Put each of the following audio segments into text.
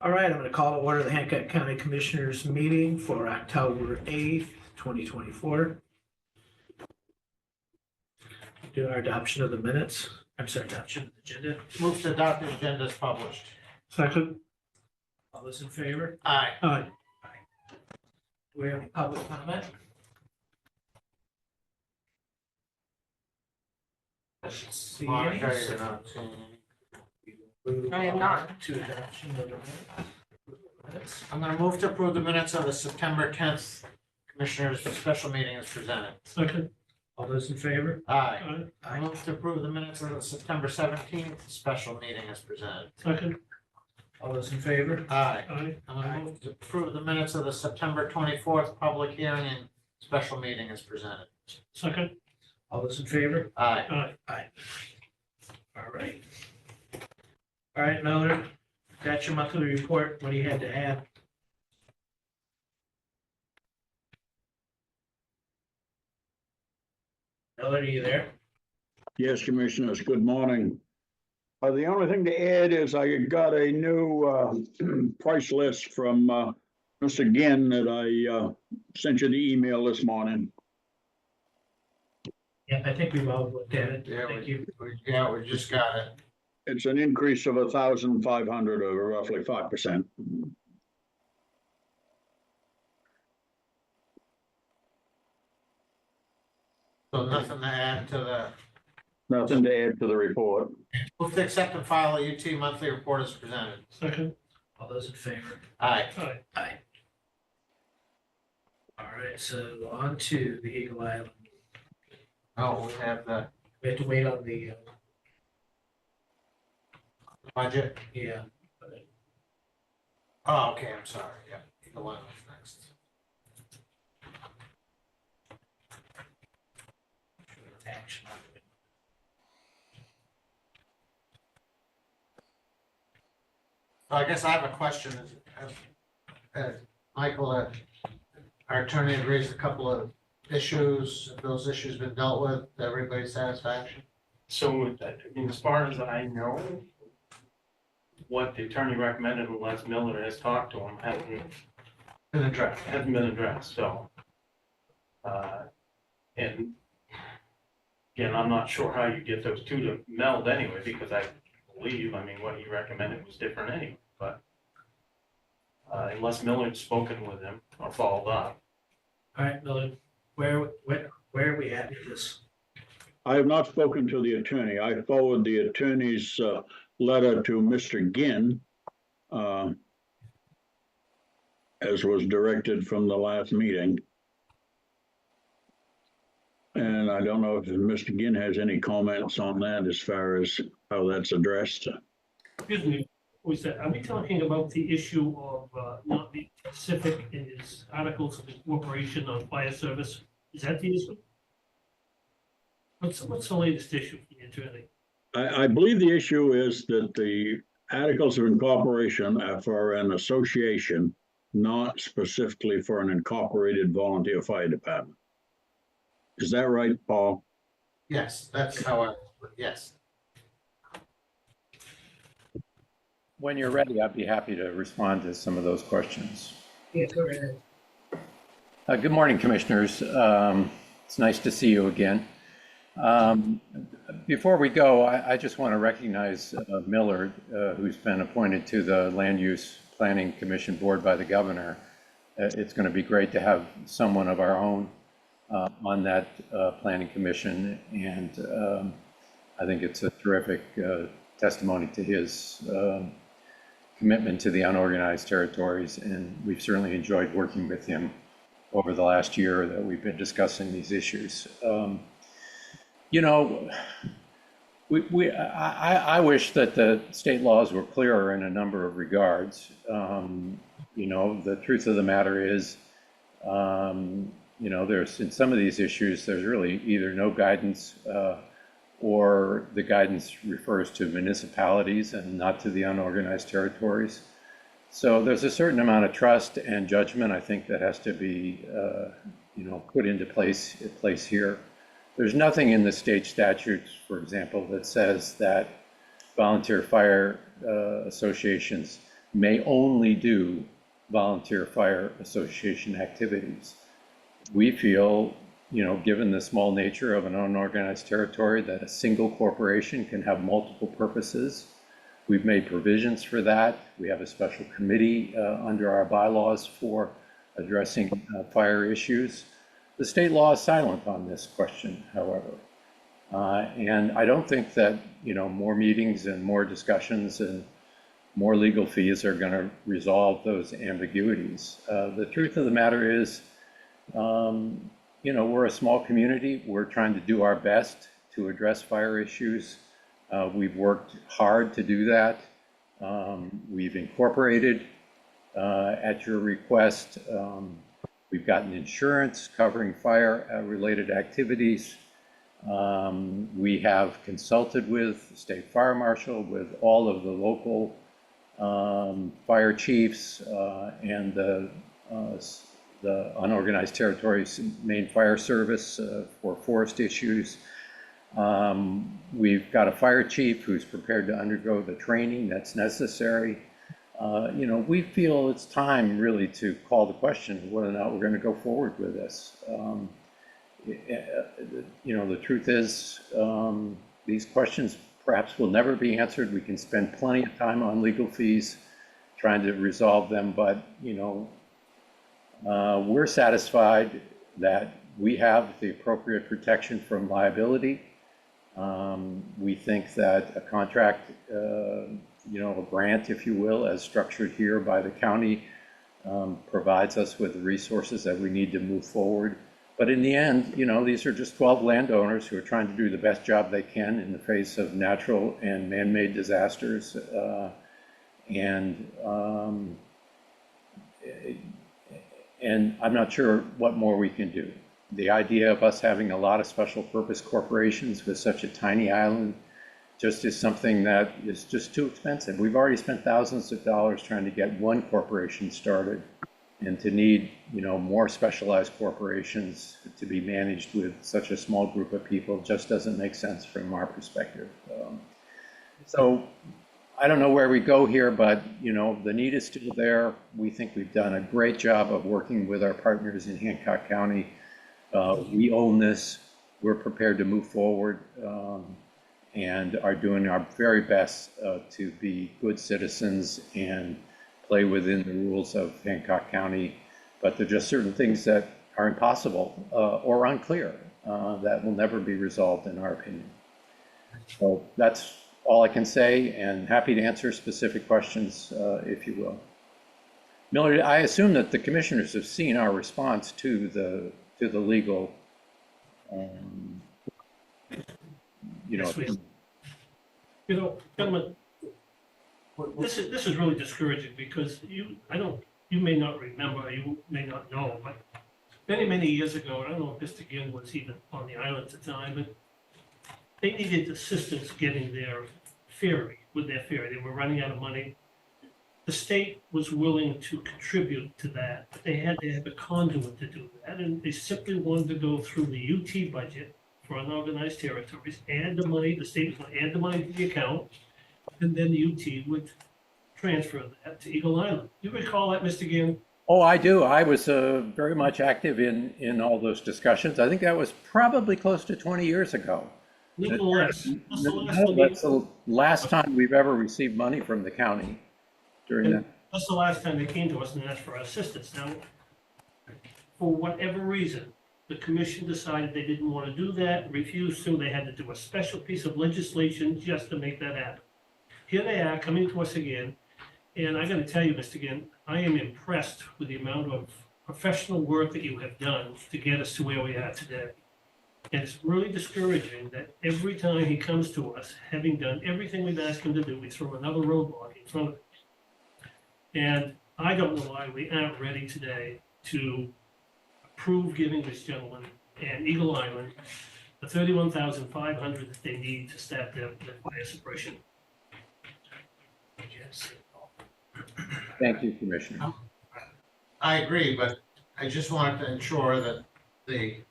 All right, I'm going to call to order the Hancock County Commissioners meeting for October 8th, 2024. Do our adoption of the minutes. I'm sorry, adoption of the agenda. Move to adopt the agenda as published. Second. All those in favor? Aye. Aye. Do we have any public comment? See any? Monica, you're not seeing any. I am not. To adoption of the minutes. I'm gonna move to approve the minutes of the September 10th Commissioners' special meeting as presented. Second. All those in favor? Aye. Aye. I move to approve the minutes of the September 17th special meeting as presented. Second. All those in favor? Aye. Aye. I'm gonna move to approve the minutes of the September 24th public hearing and special meeting as presented. Second. All those in favor? Aye. Aye. Aye. All right. All right, Miller, that's your monthly report. What do you have to add? Miller, are you there? Yes, Commissioners, good morning. The only thing to add is I got a new price list from Mr. Ginn that I sent you the email this morning. Yeah, I think we've all looked at it. Yeah, Thank you. we just got it. It's an increase of 1,500 or roughly 5%. So nothing to add to the, Nothing to add to the report. move to accept and file a UT monthly report as presented. Second. All those in favor? Aye. Aye. Aye. All right, so on to the Eagle Island. Oh, we have the We have to wait on the, budget. yeah. Oh, okay, I'm sorry, yeah, the one was next. Action. So I guess I have a question, Michael, our attorney had raised a couple of issues, have those issues been dealt with, to everybody's satisfaction? So, I mean, as far as I know, what the attorney recommended unless Miller has talked to him Been addressed. hasn't been addressed, so. And again, I'm not sure how you get those two to meld anyway, because I believe, I mean, what he recommended was different anyway, but unless Miller had spoken with him or followed up. All right, Miller, where are we at with this? I have not spoken to the attorney. I forwarded the attorney's letter to Mr. Ginn, as was directed from the last meeting. And I don't know if Mr. Ginn has any comments on that as far as how that's addressed. Excuse me, are we talking about the issue of not being specific in his articles of incorporation on fire service? Is that the issue? What's the latest issue for the attorney? I believe the issue is that the articles of incorporation are for an association, not specifically for an incorporated volunteer fire department. Is that right, Paul? Yes, that's how I, yes. When you're ready, I'd be happy to respond to some of those questions. Yeah, go ahead. Good morning, Commissioners. It's nice to see you again. Before we go, I just want to recognize Miller, who's been appointed to the Land Use Planning Commission Board by the governor. It's going to be great to have someone of our own on that planning commission, and I think it's a terrific testimony to his commitment to the unorganized territories, and we've certainly enjoyed working with him over the last year that we've been discussing these issues. You know, I wish that the state laws were clearer in a number of regards. You know, the truth of the matter is, you know, there's in some of these issues, there's really either no guidance or the guidance refers to municipalities and not to the unorganized territories. So there's a certain amount of trust and judgment, I think, that has to be, you know, put into place here. There's nothing in the state statutes, for example, that says that volunteer fire associations may only do volunteer fire association activities. We feel, given the small nature of an unorganized territory, that a single corporation can have multiple purposes. We've made provisions for that. We have a special committee under our bylaws for addressing fire issues. The state law is silent on this question, however. And I don't think that, more meetings and more discussions and more legal fees are going to resolve those ambiguities. The truth of the matter is, we're a small community. We're trying to do our best to address fire issues. We've worked hard to do that. We've incorporated, at your request, we've gotten insurance covering fire-related activities. We have consulted with the state fire marshal, with all of the local fire chiefs and the unorganized territories Maine Fire Service for forest issues. We've got a fire chief who's prepared to undergo the training that's necessary. We feel it's time really to call the question of whether or not we're going to go forward with this. The truth is, these questions perhaps will never be answered. We can spend plenty of time on legal fees trying to resolve them, but, we're satisfied that we have the appropriate protection from liability. We think that a contract, a grant, if you will, as structured here by the county, provides us with the resources that we need to move forward. But in the end, these are just 12 landowners who are trying to do the best job they can in the face of natural and man-made disasters. And I'm not sure what more we can do. The idea of us having a lot of special purpose corporations with such a tiny island just is something that is just too expensive. We've already spent thousands of dollars trying to get one corporation started, and to need, more specialized corporations to be managed with such a small group of people just doesn't make sense from our perspective. So I don't know where we go here, but, the need is still there. We think we've done a great job of working with our partners in Hancock County. We own this. We're prepared to move forward and are doing our very best to be good citizens and play within the rules of Hancock County. But there are just certain things that are impossible or unclear that will never be resolved, in our opinion. So that's all I can say, and happy to answer specific questions if you will. Miller, I assume that the commissioners have seen our response to the legal, Yes, we have. Gentlemen, this is really discouraging because you may not remember, you may not know, but many years ago, I don't know if Mr. Ginn was even on the island at the time, but they needed assistance getting their ferry, with their ferry. They were running out of money. The state was willing to contribute to that, but they had to have a conduit to do that, and they simply wanted to go through the UT budget for unorganized territories, add the money, the state was going to add the money to the account, and then the UT would transfer that to Eagle Island. You recall that, Mr. Ginn? Oh, I do. I was very much active in all those discussions. I think that was probably close to 20 years ago. Nevertheless, that's the last No, one that's the last time we've ever received money from the county during that. that's the last time they came to us and asked for our assistance. Now, for whatever reason, the commission decided they didn't want to do that, refused to. They had to do a special piece of legislation just to make that happen. Here they are coming to us again, and I got to tell you, Mr. Ginn, I am impressed with the amount of professional work that you have done to get us to where we are today. And it's really discouraging that every time he comes to us, having done everything we've asked him to do, we throw another roadblock in front of him. And I don't know why we aren't ready today to approve giving this gentleman and Eagle Island the $31,500 that they need to start their fire suppression. Thank you, Commissioner. I agree, but I just wanted to ensure that the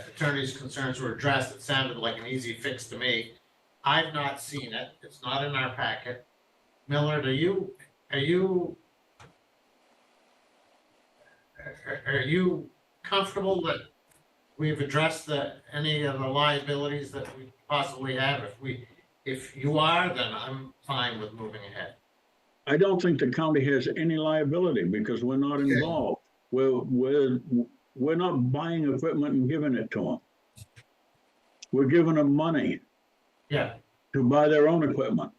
attorney's concerns were addressed. It sounded like an easy fix to me. I've not seen it. It's not in our packet. Miller, do you are you are you comfortable that we've addressed any of the liabilities that we possibly have? If you are, then I'm fine with moving ahead. I don't think the county has any liability because we're not involved. We're not buying equipment and giving it to them. We're giving them money Yeah, to buy their own equipment.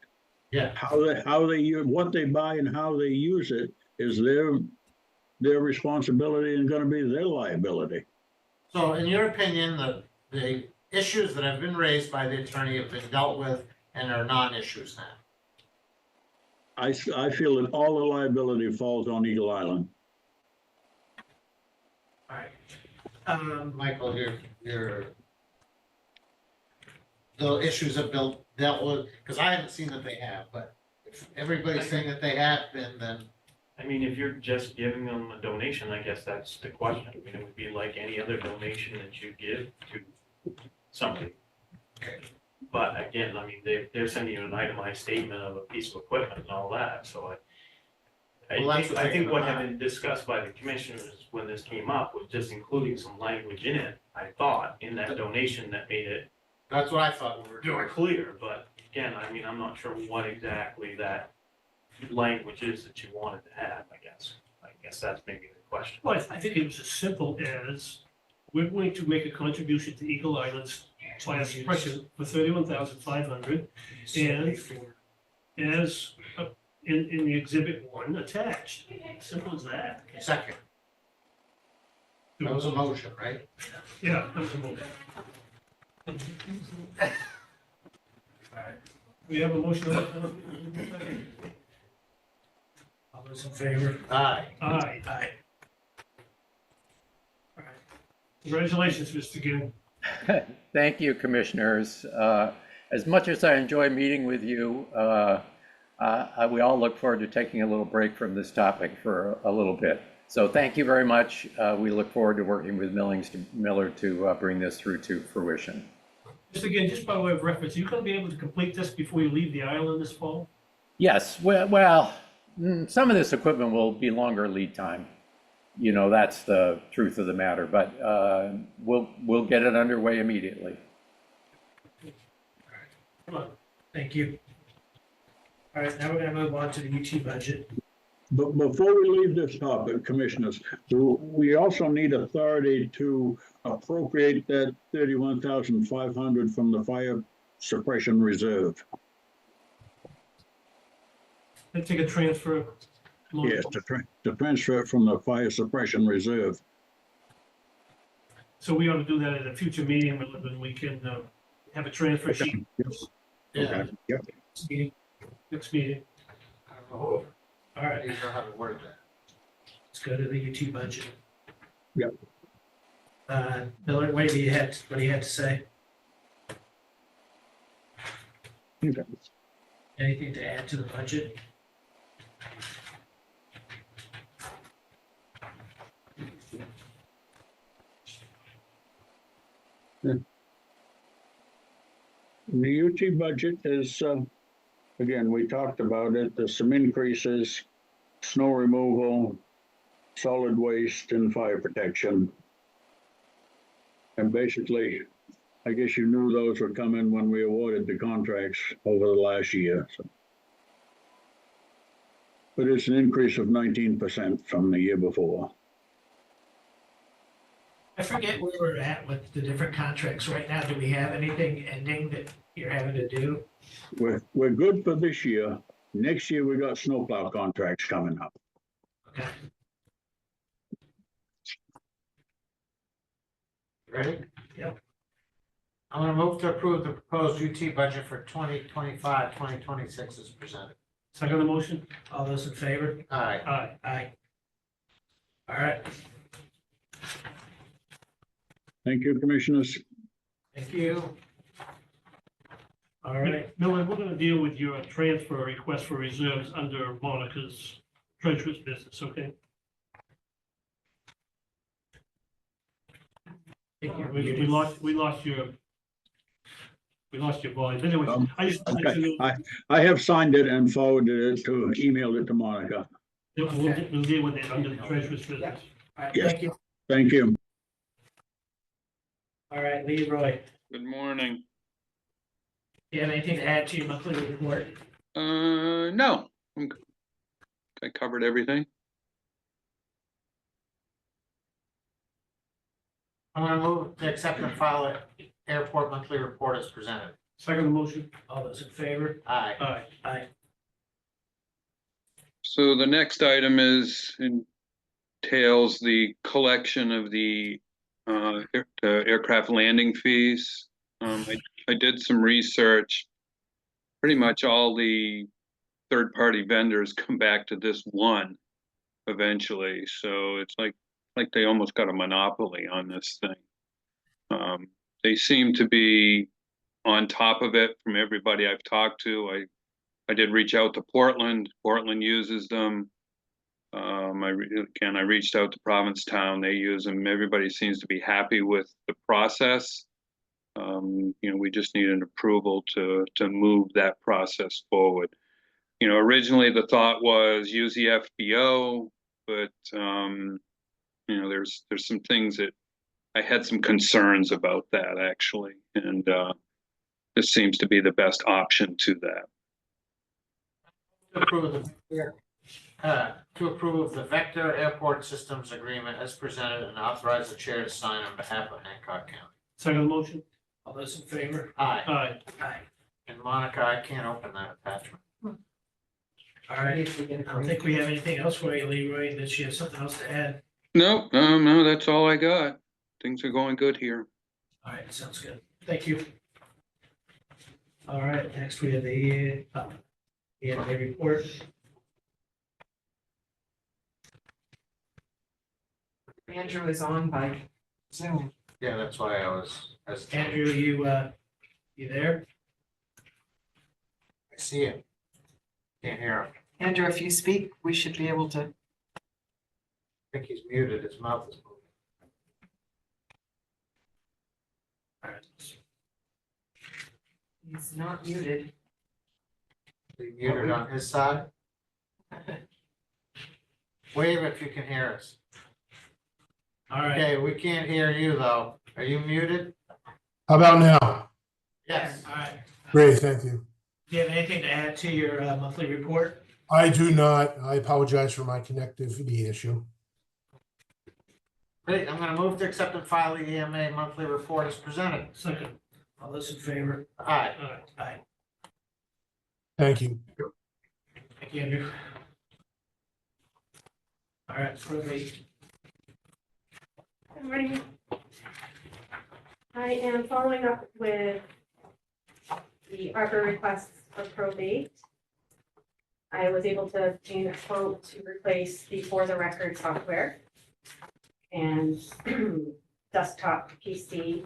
yeah. How they use, what they buy and how they use it is their responsibility and gonna be their liability. So in your opinion, the issues that have been raised by the attorney have been dealt with and are non-issues now? I feel that all the liability falls on Eagle Island. All right. Michael, the issues have dealt with, because I haven't seen that they have, but if everybody's saying that they have been, then I mean, if you're just giving them a donation, I guess that's the question. I mean, it would be like any other donation that you give to somebody. Okay. But again, I mean, they're sending you an itemized statement of a piece of equipment and all that, so Well, that's what I think they're what gonna had been discussed by the commissioners when this came up was just including some language in it, I thought, in that donation that made it that's what I thought we were more doing. clear, but again, I mean, I'm not sure what exactly that language is that you wanted to have, I guess. I guess that's maybe the question. Well, I think it was as simple as, we're going to make a contribution to Eagle Island's fire suppression for $31,500 and as in the exhibit 1 attached. Simple as that. Second, that was a motion, right? Yeah, that was a motion. We have a motion. All those in favor? Aye. Aye. Aye. All right. Congratulations, Mr. Gill. Thank you, commissioners. As much as I enjoy meeting with you, we all look forward to taking a little break from this topic for a little bit. So thank you very much. We look forward to working with Miller to bring this through to fruition. Just again, just by way of reference, are you going to be able to complete this before you leave the island this fall? Yes, well, some of this equipment will be longer lead time. You know, that's the truth of the matter, but we'll get it underway immediately. Come on. Thank you. All right, now we're gonna move on to the UT budget. But before we leave this topic, commissioners, we also need authority to appropriate that 31,500 from the fire suppression reserve. Let's take a transfer. Yes, to transfer it from the fire suppression reserve. So we ought to do that at a future meeting when we can have a transfer sheet. Yeah. Okay. Yep. Next meeting. I don't know. All right, You know how to word that. let's go to the UT budget. Yep. Miller, what do you have to say? Okay. Anything to add to the budget? The UT budget is, again, we talked about it, there's some increases, snow removal, solid waste and fire protection. And basically, I guess you knew those would come in when we awarded the contracts over the last year, so. But it's an increase of 19% from the year before. I forget where we're at with the different contracts right now. Do we have anything ending that you're having to do? We're good for this year. Next year, we got snowplow contracts coming up. Okay. Ready? Yep. I'm gonna move to approve the proposed UT budget for 2025, 2026 as presented. Second the motion? All those in favor? Aye. Aye. Aye. All right, Thank you, commissioners. thank you. All right, Miller, we're gonna deal with your transfer request for reserves under Monica's treasurer's business, okay? Take your We muted. lost your We lost your volume. Anyway, I just wanted Okay, to, I have signed it and forwarded it to, emailed it to Monica. we'll deal with it under the treasurer's business. All right, Yes. thank you. Thank you. All right, Leroy, Good morning. you have anything to add to your monthly report? No, I covered everything. I'm gonna move to accept and file an airport monthly report as presented. Second motion. All those in favor? Aye. Aye. Aye. So the next item entails the collection of the aircraft landing fees. I did some research. Pretty much all the third-party vendors come back to this one eventually. So it's like they almost got a monopoly on this thing. They seem to be on top of it from everybody I've talked to. I did reach out to Portland. Portland uses them. I reached out to Provincetown. They use them. Everybody seems to be happy with the process. We just need an approval to move that process forward. Originally the thought was use the FBO, but there's some things that I had some concerns about that actually, and this seems to be the best option to that. To approve the Vector Airport Systems Agreement as presented and authorize the chair to sign on behalf of Hancock County. Second motion. All those in favor? Aye. Aye. Aye. And Monica, I can't open that attachment. All right, I don't think we have anything else for you, Leroy, unless you have something else to add. No, that's all I got. Things are going good here. All right, sounds good. Thank you. All right, next we have the EMA report. Andrew is on by Zoom. Yeah, that's why I was. Andrew, you there? I see him. Can't hear him. Andrew, if you speak, we should be able to. I think he's muted. His mouth is moving. All right. He's not muted. Is he muted on his side? Wave if you can hear us. All right, Okay, we can't hear you though. Are you muted? How about now? Yes. all right. Great, thank you. Do you have anything to add to your monthly report? I do not. I apologize for my connectivity issue. Great, I'm gonna move to accept and file the EMA monthly report as presented. Second. All those in favor? Aye. Aye. Aye. Thank you. Thank you, Andrew. All right, probate. Good morning. I am following up with the ARPA requests for probate. I was able to obtain a quote to replace the For the Record software and desktop PC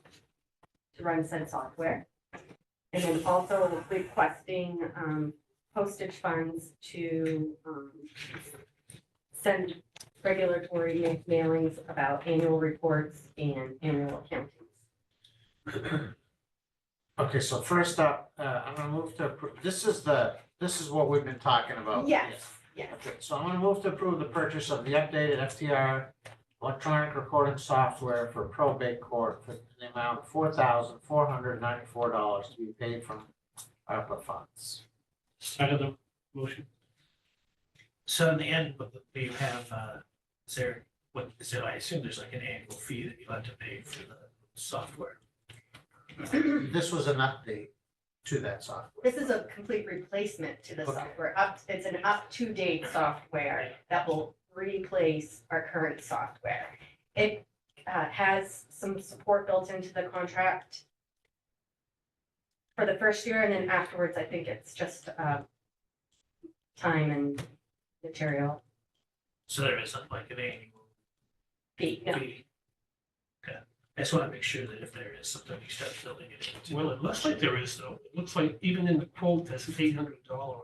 to run said software. And then also requesting postage funds to send regulatory mailings about annual reports and annual accountings. Okay, so first up, I'm gonna move to approve, this is what we've been talking about. Yes, yes. Okay, so I'm gonna move to approve the purchase of the updated FTR electronic recording software for probate court for the amount of $4,494 to be paid from ARPA funds. Second motion. So in the end, what do you have, is there, I assume there's like an annual fee that you have to pay for the software. This was an update to that software. This is a complete replacement to the Okay. software. It's an up-to-date software that will replace our current software. It has some support built into the contract for the first year, and then afterwards, I think it's just time and material So there isn't like an annual fee. No. fee. Okay, I just want to make sure that if there is something, you start building it into. Well, it looks like there is though. It looks like even in the quote, that's $800.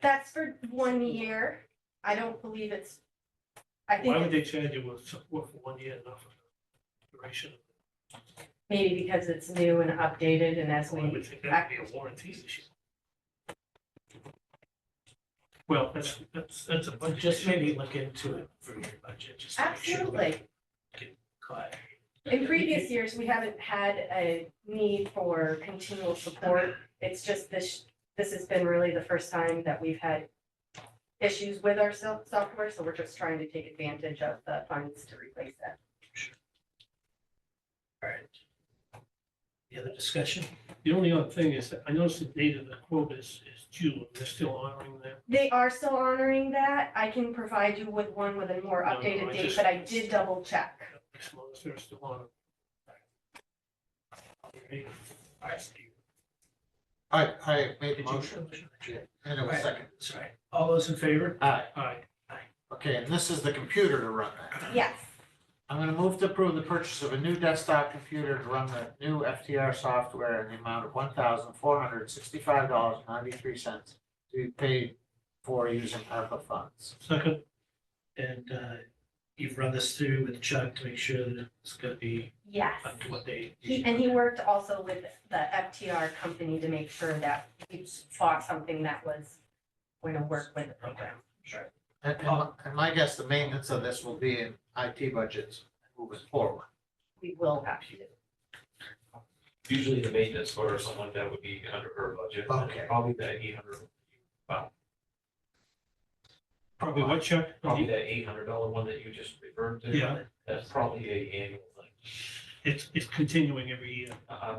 That's for 1 year. I don't believe it's, I think Why would it's- they charge you with support for 1 year enough of duration? maybe because it's new and updated and as I we, would think that'd be a warranty issue. Well, that's a budget. Just maybe look into it for your budget, just to make sure. we absolutely. get caught. In previous years, we haven't had a need for continual support. It's just this has been really the first time that we've had issues with our software, so we're just trying to take advantage of the funds to replace that. All right. The other discussion? The only other thing is that I noticed the date of the quote is June. They're still honoring that. They are still honoring that. I can provide you with one with a more No, no, updated I date, just- but I did double check. As long as they're still honoring. Okay. I made the Did you- motion, and it was second. Sorry. All those in favor? Aye. Aye. Okay, and this is the computer to run that. Yes, I'm gonna move to approve the purchase of a new desktop computer to run the new FTR software in the amount of $1,465.93 to be paid for using ARPA funds. Second, And you've run this through with Chuck to make sure that it's gonna be yes. up to what they. He worked also with the FTR company to make sure that we bought something that was going to work with the program. Sure. And my guess, the maintenance of this will be in IT budgets moving forward. We will have to. Usually the maintenance for something like that would be under her budget. Okay. Probably that 800, probably what, Chuck? probably that $800 one that you just referred to. Yeah, That's probably a annual thing. it's continuing every year.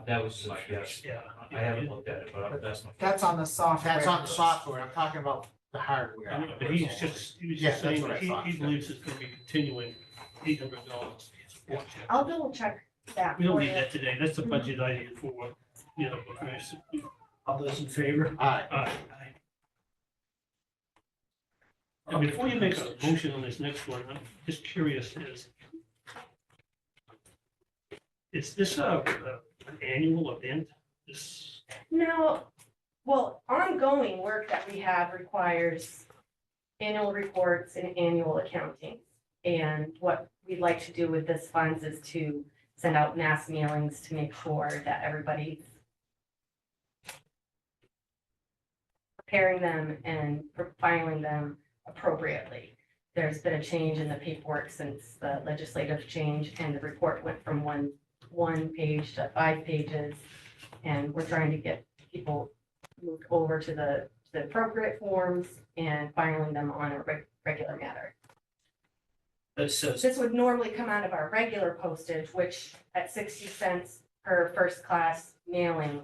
That was my guess. Yeah. I haven't looked at it, but that's my. That's on the software. That's on the software, I'm talking about the I hardware. know, but he was just Yeah, that's saying what I that thought. he believes it's gonna be continuing $800. I'll double check that We don't for need you. that today. That's the budget item for, you know, because All those in favor? Aye. Aye. And before you make a motion on this next one, I'm just curious, is this an annual event? This, No, well, ongoing work that we have requires annual reports and annual accounting. And what we'd like to do with this funds is to send out mass mailings to make sure that everybody's preparing them and filing them appropriately. There's been a change in the paperwork since the legislative change, and the report went from one page to 5 pages. And we're trying to get people moved over to the appropriate forms and filing them on a regular matter. So This would normally come out of our regular postage, which at 60 cents per first class mailing.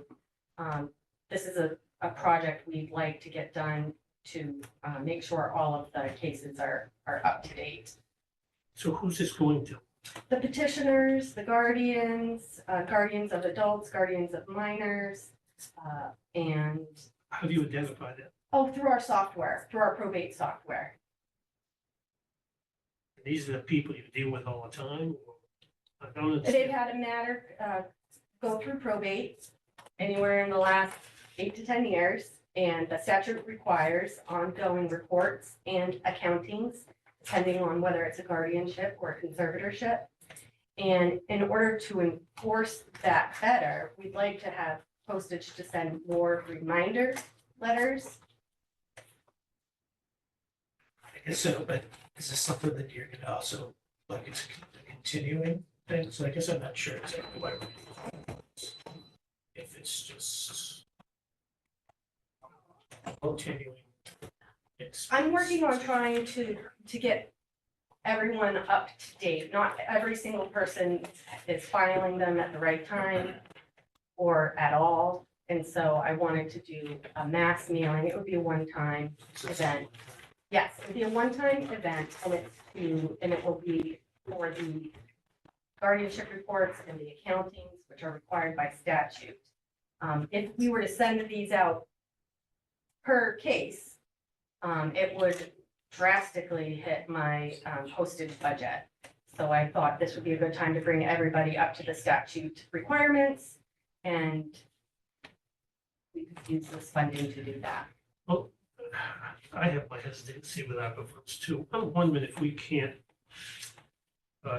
This is a project we'd like to get done to make sure all of the cases are up to date. so who's this going to? The petitioners, the guardians, guardians of adults, guardians of minors, and, How do you identify that? through our software, through our probate software. These are the people you deal with all the time? Or- I don't They've understand. had a matter go through probate anywhere in the last 8 to 10 years. And the statute requires ongoing reports and accountings, depending on whether it's a guardianship or a conservatorship. And in order to enforce that better, we'd like to have postage to send more reminder letters. I guess so, but is this something that you're gonna also, like, it's a continuing thing? So I guess I'm not sure exactly why. If it's just continuing. I'm working on trying to get everyone up to date. Not every single person is filing them at the right time or at all. And so I wanted to do a mass mailing. It would be a one-time event. Yes, it would be a one-time event, and it will be for the guardianship reports and the accountings, which are required by statute. If we were to send these out per case, it would drastically hit my postage budget. So I thought this would be a good time to bring everybody up to the statute requirements, and we could use this funding to do that. Well, I have my hesitancy with ARPA funds too. One minute, if we can't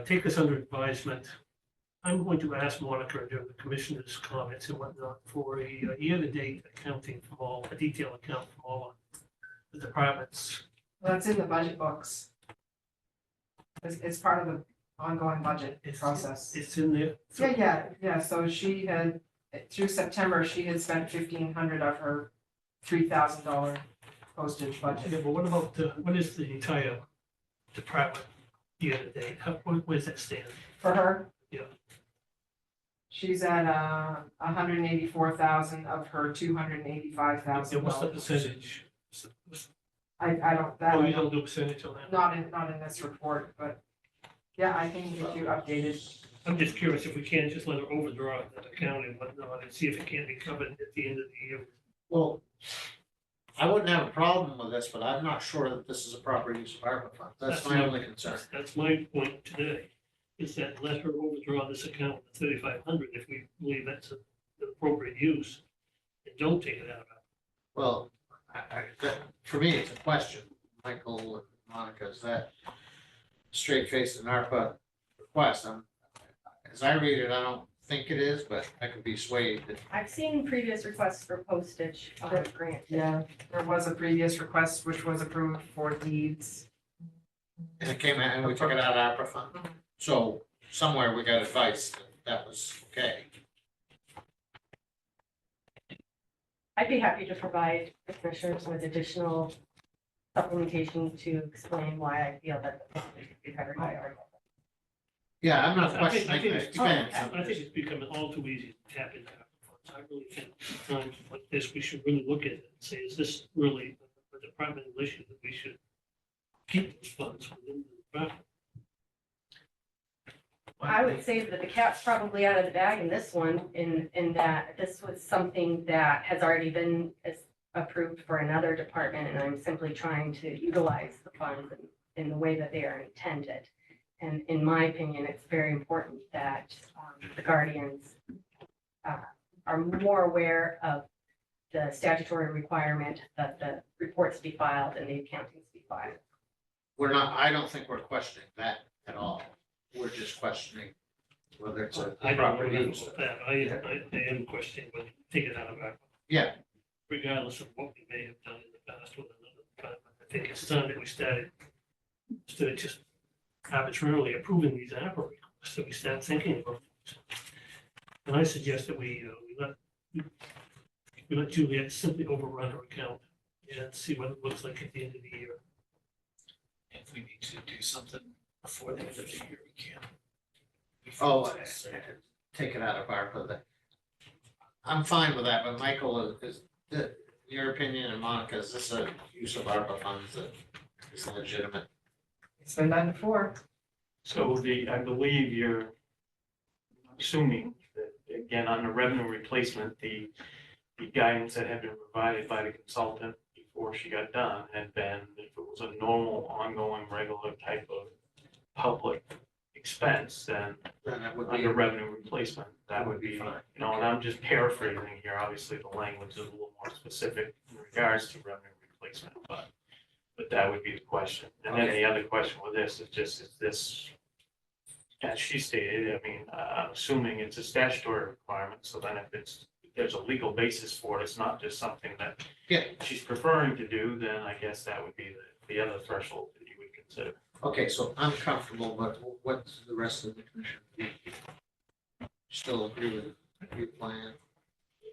take this under advisement, I'm going to ask Monica during the commissioner's comments and whatnot for a year-to-date accounting from all, a detailed account from all the departments. That's in the budget books. It's part of the ongoing budget process. It's in there. Yeah, so she had, through September, she had spent 1,500 of her $3,000 postage Yeah, budget. but what about what is the entire department year-to-date? Where's that stand? For her? Yeah. She's at 184,000 of her And $285,000. what's the percentage? I don't, Oh, you that, don't do a percentage on that? not in this report, but yeah, I can get you updated. I'm just curious if we can just let her overdraw that account and whatnot and see if it can be covered at the end of the year. Well, I wouldn't have a problem with this, but I'm not sure that this is a proper use of ARPA funds. That's my only concern. That's my point today, is that let her overdraw this account to 3,500 if we believe that's an appropriate use. And don't take it out of it. Well, for me, it's a question. Michael and Monica, is that straight faced an ARPA request? As I read it, I don't think it is, but I could be swayed. I've seen previous requests for postage grant. Yeah, there was a previous request which was approved for deeds. And it came out and we took it out of ARPA fund. So somewhere we got advice that that was okay. I'd be happy to provide the commissioners with additional supplementation to explain why I feel that the postage should be covered by ARPA. Yeah, I'm not I think questioning the it's- expense. I think it's becoming all too easy to tap into ARPA funds. I really think at times like this, we should really look at it and say, is this really a departmental issue that we should keep those funds within the department? I would say that the cat's probably out of the bag in this one, in that this was something that has already been approved for another department, and I'm simply trying to utilize the funds in the way that they are intended. And in my opinion, it's very important that the guardians are more aware of the statutory requirement that the reports be filed and the accountings be filed. I don't think we're questioning that at all. We're just questioning whether it's a I don't proper know use. about that. I am questioning whether to take it out of ARPA, Yeah, regardless of what we may have done in the past with another department. I think it's time that we started, instead of just arbitrarily approving these ARPA requests, that we start thinking about things. And I suggest that we let Juliet simply overrun her account and see what it looks like at the end of the year. If we need to do something before the end of the year, we can. take it out of ARPA. I'm fine with that, but Michael, is your opinion, and Monica, is this a use of ARPA funds that is legitimate? It's been done before. So I believe you're assuming that, again, on the revenue replacement, the guidance that had been provided by the consultant before she got done had been, if it was a normal, ongoing, regular type of public expense, then Then that would be. under revenue replacement, that would be, fine. you know, and I'm just paraphrasing here, obviously the language is a little more specific in regards to revenue replacement, but that would be the question. And then the other question with this is just, is this, as she stated, I mean, I'm assuming it's a statutory requirement, so then if there's a legal basis for it, it's not just something that Yeah. she's preferring to do, then I guess that would be the other threshold that you would consider. Okay, so I'm comfortable, but what's the rest of the commission? Still agree with your plan?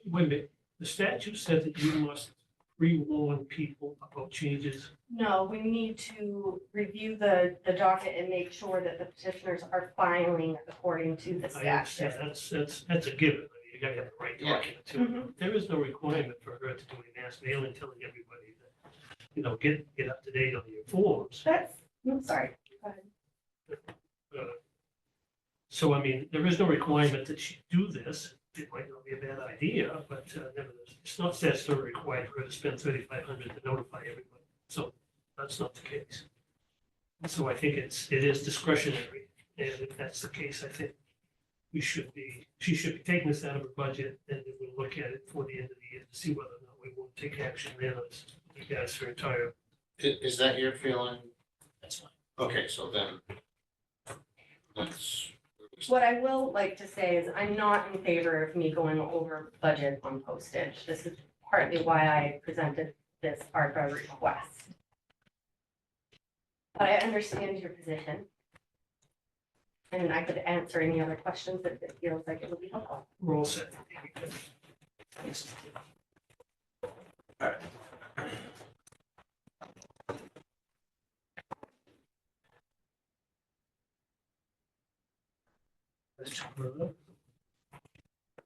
Wait a minute, the statute says that you must pre-warn people about changes. No, we need to review the docket and make sure that the petitioners are filing according to the I understand, statute. that's a given. I mean, you gotta have the right Yeah. document too. Mhm. There is no requirement for her to do a mass mailing telling everybody that, you know, get up to date on your forms. I'm sorry. Go ahead. So, I mean, there is no requirement that she do this. It might not be a bad idea, but nevertheless, it's not statutorily required for her to spend 3,500 to notify everybody. So that's not the case. So I think it is discretionary. And if that's the case, I think she should be taking this out of her budget, and then we'll look at it for the end of the year to see whether or not we want to take action then as regards her entire. Is that your feeling? That's fine. Okay, so then let's What I will like to say is I'm not in favor of me going over budget on postage. This is partly why I presented this ARPA request. But I understand your position. And I could answer any other questions if it feels like it would be helpful. We're all set. Thanks. All right. Let's talk about that.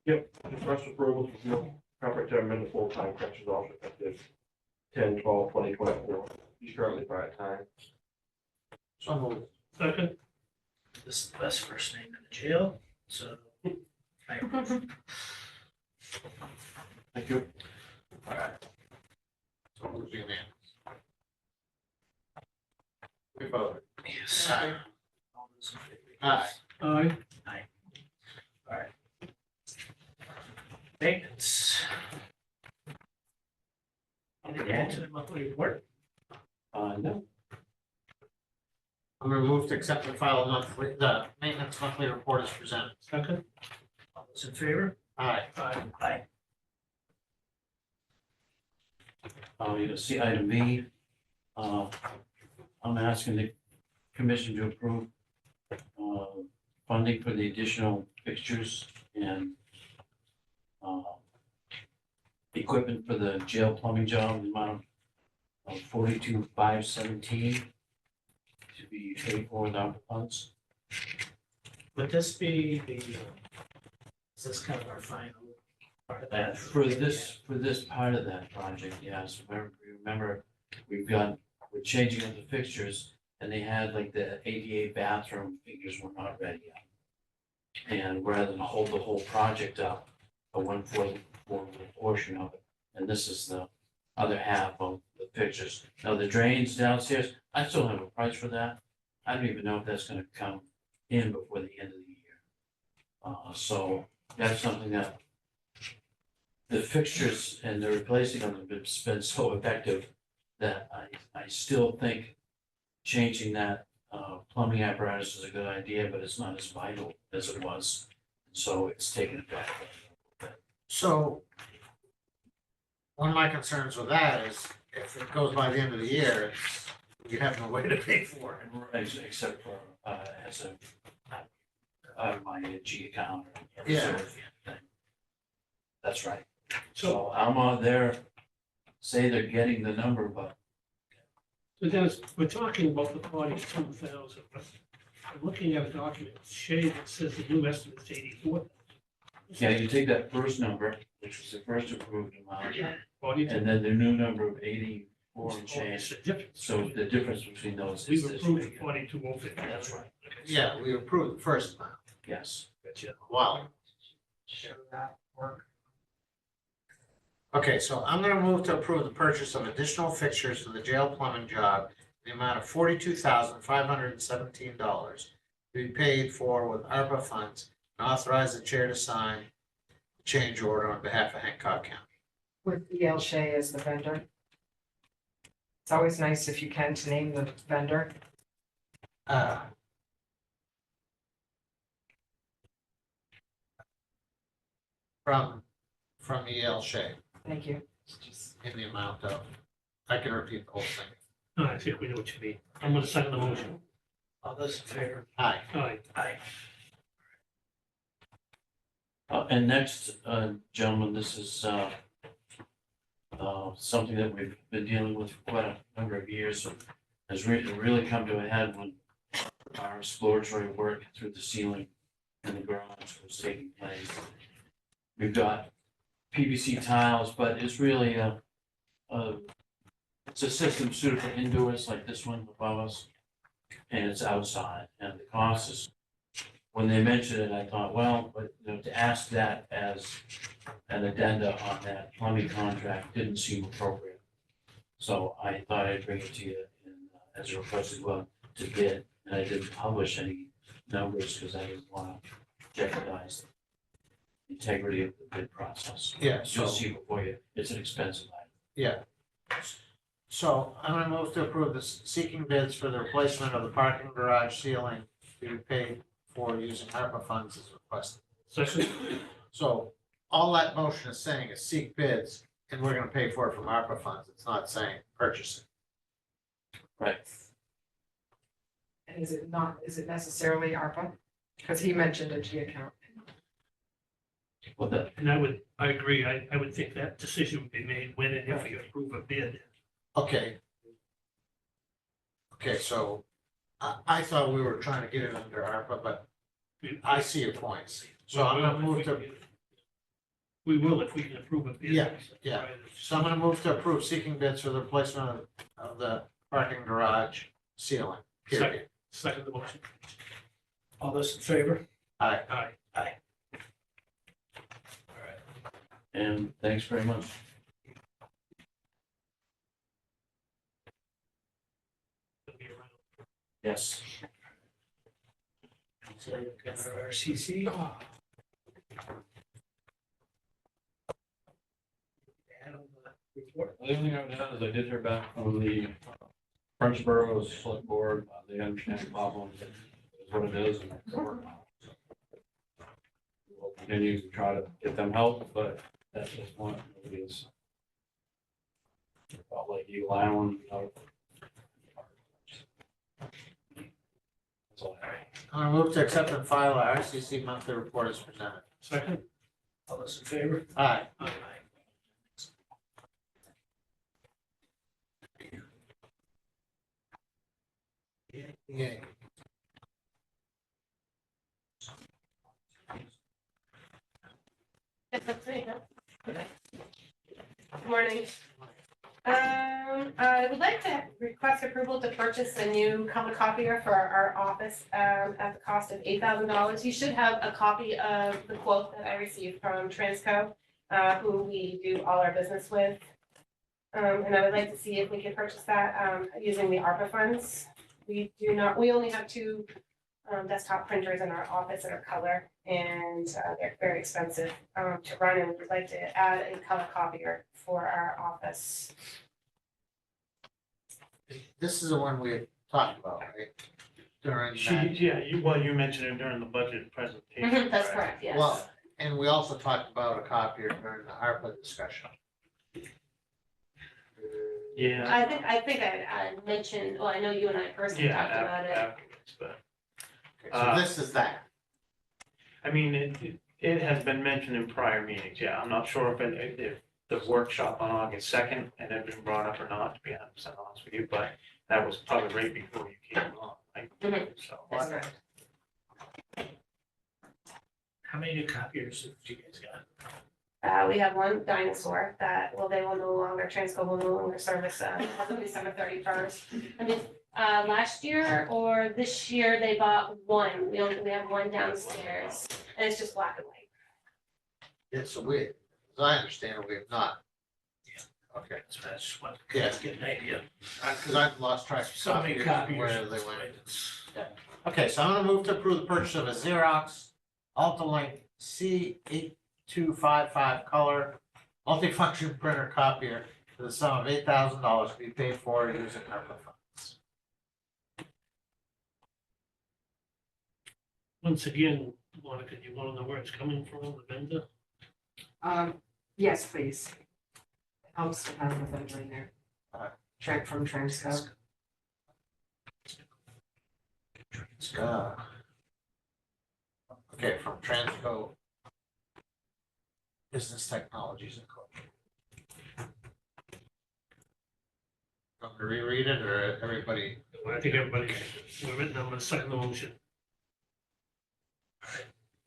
Yep, the first approval for no corporate term and the full-time corrections officer effective 10/12/2024. He's currently part-time. So moved. Second, This is the best first name in the jail, so. I approve. Thank you. All right. So moved unanimous. We voted. Yes. Aye. All those in favor? Aye. aye. All right. Maintenance. Anything to add to the monthly report? No, I'm gonna move to accept and file the maintenance monthly report as presented. Second, All those in favor? Aye. Aye. you'll see item B. I'm asking the commission to approve funding for the additional fixtures and equipment for the jail plumbing job, the amount of 42,517 to be paid for with ARPA funds. Would this be the, is this kind of our final part of that? For this part of that project, yes, remember, we're changing up the fixtures, and they had like the ADA bathroom figures were not ready yet. And rather than hold the whole project up, a 1/4 portion of it, and this is the other half of the fixtures. Now, the drains downstairs, I still have a price for that. I don't even know if that's gonna come in before the end of the year. So that's something that the fixtures and the replacing of them have been so effective that I still think changing that plumbing apparatus is a good idea, but it's not as vital as it was. So it's taken it back. So one of my concerns with that is if it goes by the end of the year, you have no way to pay for it. Except for as a my G account. Or Yeah. thing. That's right. So I'm on there, say they're getting the number, but so Dennis, we're talking about the 42,000, but I'm looking at a document, Shay, that says the new estimate is 84,000. yeah, you take that first number, which was the first approved amount, 42. and then the new number of 84 and It's change. a difference. So the difference between those We've is this approved figure. 42,050. That's right, Yeah, we approved the first amount. yes. Gotcha. Wow. Show that work. Okay, so I'm gonna move to approve the purchase of additional fixtures for the jail plumbing job, in the amount of $42,517 to be paid for with ARPA funds, and authorize the chair to sign the change order on behalf of Hancock County. With E.L. Shea as the vendor. It's always nice if you can to name the vendor. From E.L. Shea Thank you. It's just- in the amount of, I can repeat the whole thing. No, I think we know what you mean. I'm gonna second the motion. All those in favor? Aye. Aye. Aye. And next, gentlemen, this is something that we've been dealing with for quite a number of years. Has really come to a head when our exploratory work through the ceiling in the garage was taking place. We've got PVC tiles, but it's really it's a system suited for indoors like this one above us, and it's outside, and the cost is, when they mentioned it, I thought, well, but to ask that as an addenda on that plumbing contract didn't seem appropriate. So I thought I'd bring it to you as a request as well to bid, and I didn't publish any numbers because I didn't want to jeopardize the integrity of the bid process. Yeah, so, You'll see before you, it's an expensive item. yeah. So I'm gonna move to approve the seeking bids for the replacement of the parking garage ceiling to be paid for using ARPA funds as requested. Second, So all that motion is saying is seek bids, and we're gonna pay for it from ARPA funds. It's not saying purchase it. Right. And is it necessarily ARPA? Because he mentioned a G account. Well, that, and I agree, I would think that decision would be made when and if we approve a bid. Okay. Okay, so I thought we were trying to get it under ARPA, but I see your points. So I'm gonna move to, We will if we can approve a bid. Yeah. so I'm gonna move to approve seeking bids for the replacement of the parking garage ceiling, period. Second the motion. All those in favor? Aye. Aye. Aye. and thanks very much. Yes. So we've got our RCC. Add on the report. The only thing I would add is I did hear back from the French Borough's select board, they understand the problem, is what it is, and it's working on it. So we'll continue to try to get them help, but at this point, nobody is. About like Eagle Island, That's all I have. I'm gonna move to accept and file our RCC monthly report as presented. Second, All those in favor? Aye. Aye. Yay. That's me, huh? Good morning. I would like to request approval to purchase a new color copier for our office, at the cost of $8,000. You should have a copy of the quote that I received from Transco, who we do all our business with. And I would like to see if we can purchase that, using the ARPA funds. We only have two, desktop printers in our office that are color, and, they're very expensive, to run, and we'd like to add a color copier for our office. This is the one we had talked about, right? During that. You mentioned it during the budget presentation. That's correct, yes. Well, and we also talked about a copier during the ARPA discussion. Yeah. I think I mentioned, well, I know you and I personally talked about it. Afterwards, but, Okay, so this is that. I mean, it has been mentioned in prior meetings, yeah, I'm not sure if the workshop on August 2nd had been brought up or not, to be 100% honest with you, but that was probably right before you came on, right? Mhm. So, That's correct. How many new copiers have you guys got? We have one dinosaur that, well, they will no longer, Transco will no longer service, as of December 31st. I mean, last year or this year, they bought one. We have one downstairs, and it's just black and white. It's so weird. As I understand it, we have not. Yeah. Okay. So I just want Yeah. to get an idea. Because I've lost track of So many copiers, copiers. where they went. Okay, so I'm gonna move to approve the purchase of a Xerox Ultralink C8255 color multifunction printer copier for the sum of $8,000 to be paid for using ARPA funds. once again, Monica, do you want to know where it's coming from, the vendor? Yes, please. Helps to have the vendor in there. From Transco. Okay, from Transco Business Technologies Incorporated. Want me to reread it, or everybody? I think everybody, we're written, I'm going to second the motion.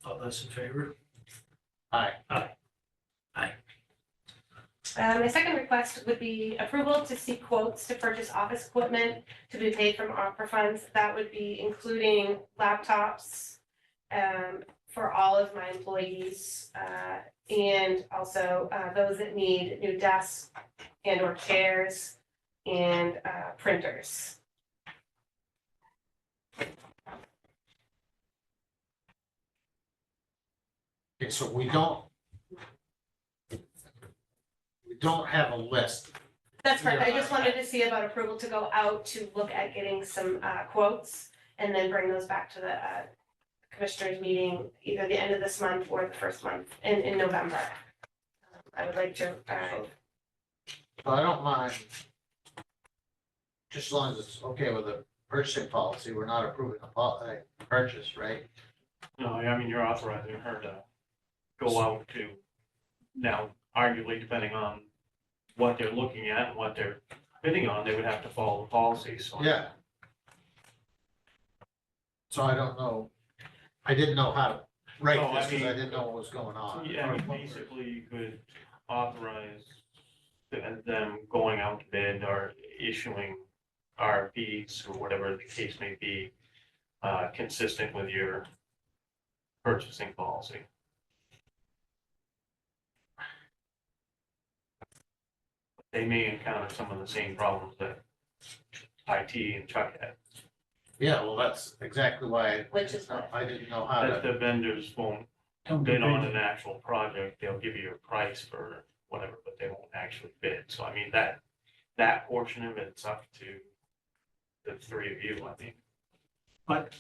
All those in favor? Aye. My second request would be approval to seek quotes to purchase office equipment to be paid from ARPA funds. That would be including laptops, for all of my employees, and also, those that need new desks and or chairs and, printers. Okay, so we don't have a list. That's correct. I just wanted to see about approval to go out to look at getting some, quotes and then bring those back to the, commissioners meeting either the end of this month or the first month in November. I would like to, So I don't mind. Just as long as it's okay with the purchasing policy, we're not approving a purchase, right? No, I mean, you're authorizing her to go out to, now arguably depending on what they're looking at and what they're bidding on, they would have to follow the policy, so. Yeah. So I don't know, I didn't know how to write No, I this because I mean- didn't know what was going on. Yeah, I mean, basically you could authorize them going out to bid or issuing RFPs or whatever the case may be, consistent with your purchasing policy. They may encounter some of the same problems that IT and Chuck had, Yeah, well, that's exactly why which is what, I didn't know how that to, the vendors won't bid on an actual project, they'll give you a price for whatever, but they won't actually bid. So I mean, that portion of it's up to the three of you, I think. But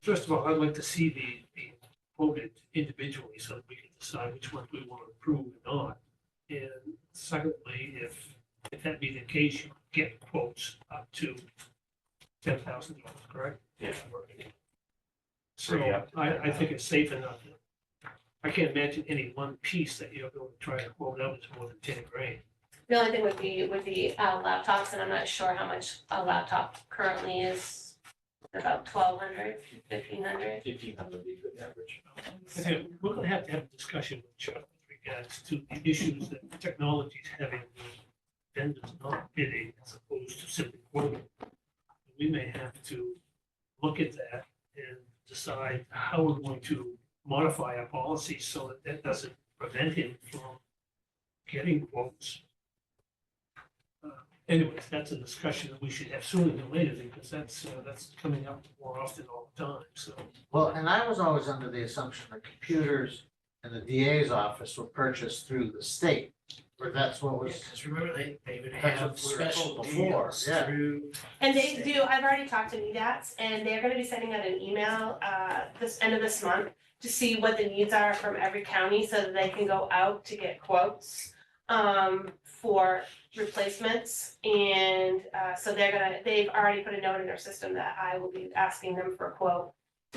first of all, I'd like to see the quoted individually so that we can decide which ones we want to approve or not. And secondly, if that be the case, you get quotes up to $10,000, correct? Yeah. So Three up to I think it's safe enough. I can't imagine any one piece that you're going to try to quote out is more than 10 grand. the only thing would be laptops, and I'm not sure how much a laptop currently is, about 1,200, 1,500. 1,500 would be a good average. I think we're going to have a discussion with Chuck with regards to the issues that technology is having with vendors not bidding as opposed to simply quoting. We may have to look at that and decide how we're going to modify our policy so that that doesn't prevent him from getting quotes. Anyways, that's a discussion that we should have sooner than later because that's coming up more often all the time, so. well, and I was always under the assumption that computers in the DA's office were purchased through the state, or that's what was. Because remember, they would That's have what we were special told before, deals yeah. through. And they do, I've already talked to NEDATS, and they're gonna be sending out an email, this end of this month to see what the needs are from every county so that they can go out to get quotes, for replacements. And, so they've already put a note in their system that I will be asking them for a quote.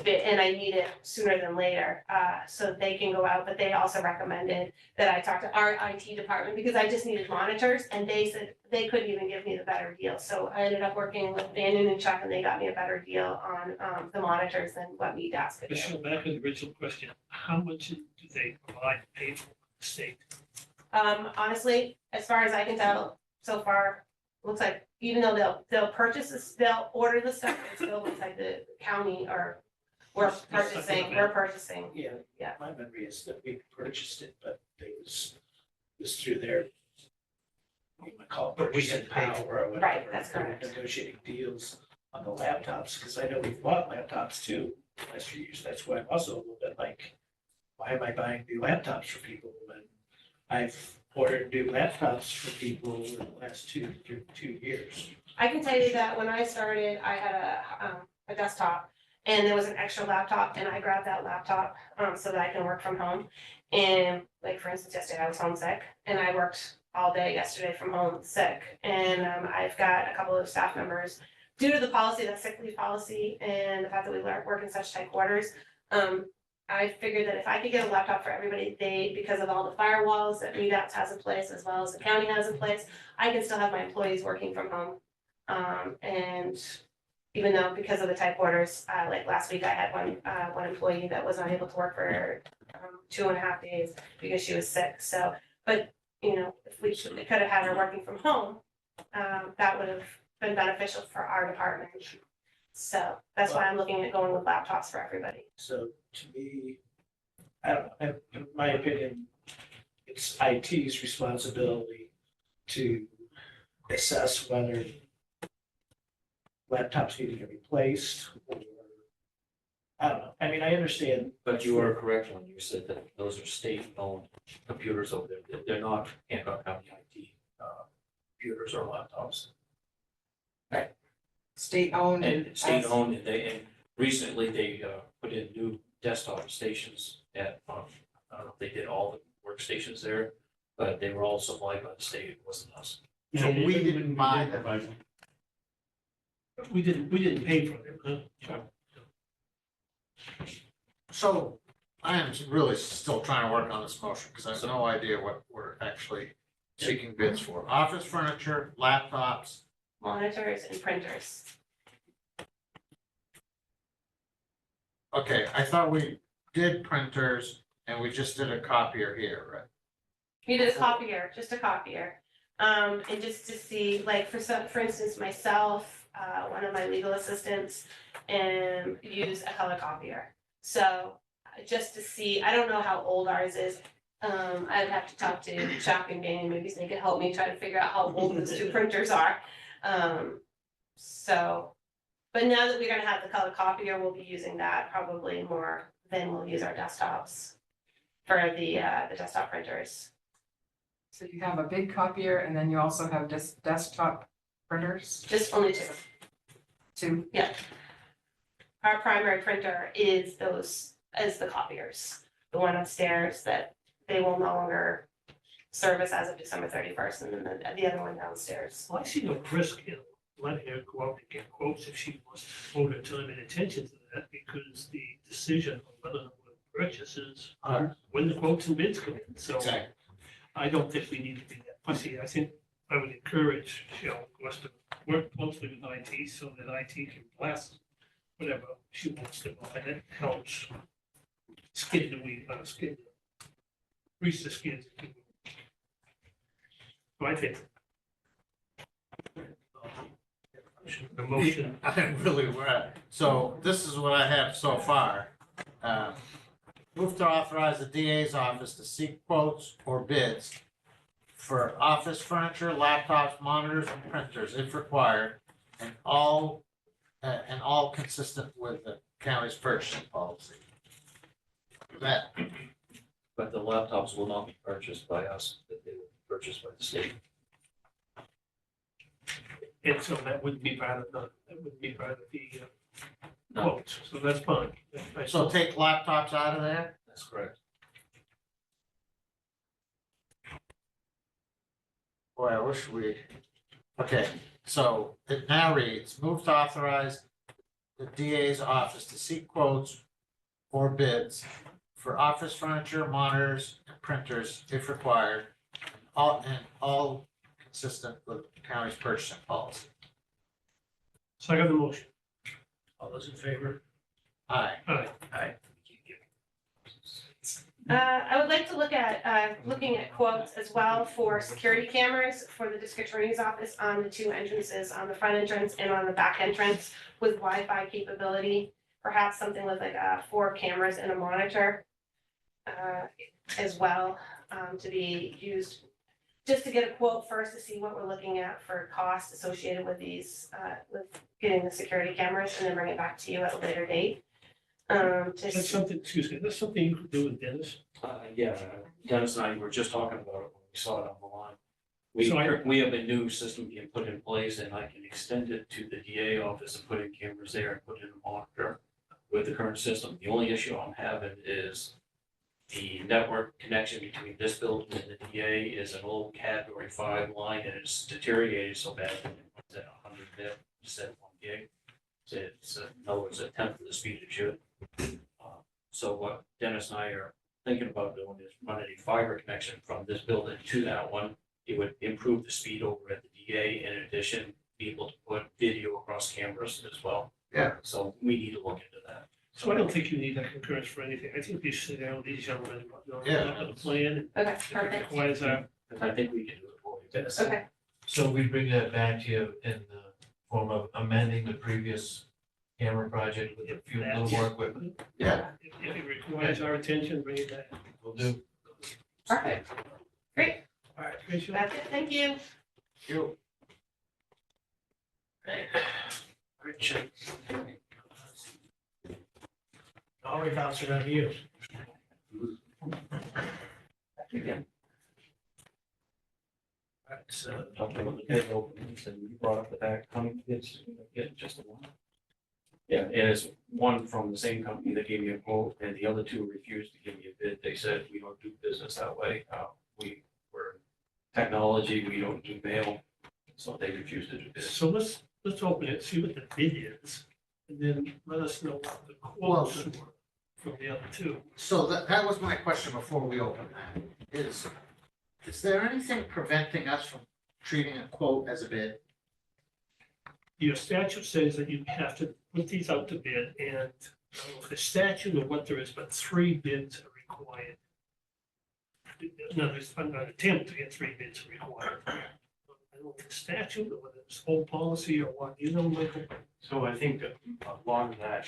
And I need it sooner than later, so they can go out, but they also recommended that I talk to our IT department because I just needed monitors, and they said they couldn't even give me the better deal. So I ended up working with Bannon and Chuck, and they got me a better deal on the monitors than what NEDATS could do. Michelle, back to the original question, how much do they provide and pay for the state? Honestly, as far as I can tell, so far, looks like even though they'll purchase this, they'll order the stuff, it still looks like the county or we're purchasing. Yeah. Yeah. My memory is that we purchased it, but it was through their, what you might call it, But we purchasing had to pay for power or whatever. Right, that's They were correct. Negotiating deals on the laptops, because I know we've bought laptops too, the last few years. That's why I'm also a little bit like, why am I buying new laptops for people when I've ordered new laptops for people in the last two years? I can tell you that when I started, I had a desktop and there was an extra laptop and I grabbed that laptop so that I can work from home. And like, for instance, yesterday I was homesick and I worked all day yesterday from home sick. And I've got a couple of staff members, due to the policy, the sick leave policy and the fact that we work in such tight quarters, I figured that if I could get a laptop for everybody, because of all the firewalls that NEDATS has in place, as well as the county has in place, I can still have my employees working from home. And even though because of the tight quarters, like last week I had one employee that was unable to work for 2.5 days because she was sick. So, but if we could have had her working from home, that would have been beneficial for our department. So that's why I'm looking at going with laptops for everybody. So to me, I don't know, in my opinion, it's IT's responsibility to assess whether laptops need to get replaced or, I don't know. I mean, I understand. But you are correct when you said that those are state-owned computers over there. They're not Hancock County IT computers or laptops. State owned. And state-owned, and recently they put put in new desktop stations at, I don't know if they did all the workstations there, but they were all supplied by the state, it wasn't us. So we didn't buy them. We didn't pay for them, huh? So I am really still trying to work on this motion because I have no idea what we're actually seeking bids for. Office furniture, laptops. Monitors and printers. Okay, I thought we did printers and we just did a copier here, right? We did a copier, just a copier. And just to see, like, for instance, myself, one of my legal assistants, use a color copier. So just to see, I don't know how old ours is. I'd have to talk to Chuck and Danny, maybe they could help me try to figure out how old those two printers are. So, but now that we're gonna have the color copier, we'll be using that probably more than we'll use our desktops for the desktop printers. So you have a big copier and then you also have desktop printers, Just only two. two. Our primary printer is the copiers, the one upstairs that they will no longer service as of December 31st, and then the other one downstairs. Well, I see no risk in letting her go out and get quotes if she wants to devote her time and attention to that, because the decision on whether or not to purchase is when the quotes and bids come in, so. Exactly. I don't think we need to be that fussy. I think I would encourage, us to work closely with IT so that IT can bless whatever she wants to buy. That helps skin the weed, grease the skins. So I think. The motion. I really were. So this is what I have so far. Move to authorize the DA's office to seek quotes or bids for office furniture, laptops, monitors, and printers if required, and all consistent with the county's purchasing policy. That, But the laptops will not be purchased by us, that they will be purchased by the state. And so that wouldn't be part of the No, quotes, so that's fine. so take laptops out of there? that's correct. Boy, I wish we, okay, so it now reads, move to authorize the DA's office to seek quotes or bids for office furniture, monitors, and printers if required, all consistent with the county's purchasing policy. Second the motion. All those in favor? Aye. Aye. I would like to look at, looking at quotes as well for security cameras for the district attorney's office on the two entrances, on the front entrance and on the back entrance with Wi-Fi capability. Perhaps something with like 4 cameras and a monitor as well, to be used. Just to get a quote first to see what we're looking at for costs associated with these, with getting the security cameras, and then bring it back to you at a later date. That's something, excuse me, that's something you could do with Dennis. Yeah, Dennis and I were just talking about it when we saw it on the line. So We have a new system being put in place, and I can extend it to the DA office and put in cameras there and put in a monitor with the current system. The only issue I'm having is the network connection between this building and the DA is an old category 5 line, and it's deteriorated so bad that it runs at 100 meg instead of 1 gig. So it's, in other words, a tenth of the speed it should. So what Dennis and I are thinking about doing is running a fiber connection from this building to that one. It would improve the speed over at the DA, in addition, be able to put video across cameras as well. Yeah. So we need to look into that. So I don't think you need that concurrence for anything. I think you sit down with these gentlemen, Yeah. a plan. Okay, If it perfect. requires our, I think we can do it for you, Dennis. Okay, So we bring that back to you in the form of amending the previous camera project with a few little more equipment. Yeah. if it requires our attention, bring it back. We'll do. perfect. Great. All right, Rachel. That's it. Thank you. You, Richard. All we bounced around you. All right, so, Talking about the bid openings, and you brought up the back, how many bids, get just the one? Yeah, and it's one from the same company that gave me a quote, and the other two refused to give me a bid. They said, we don't do business that way. We're technology, we don't do mail, so they refused to do business. So let's open it, see what the bid is, and then let us know what the quotes were from the other two. So that was my question before we open that, is there anything preventing us from treating a quote as a bid? Your statute says that you have to put these out to bid, and I don't know if the statute or what there is, but 3 bids are required. In other words, an attempt to get 3 bids are required. I don't know if the statute or whether it's old policy or what, you know, Michael? So I think that along that,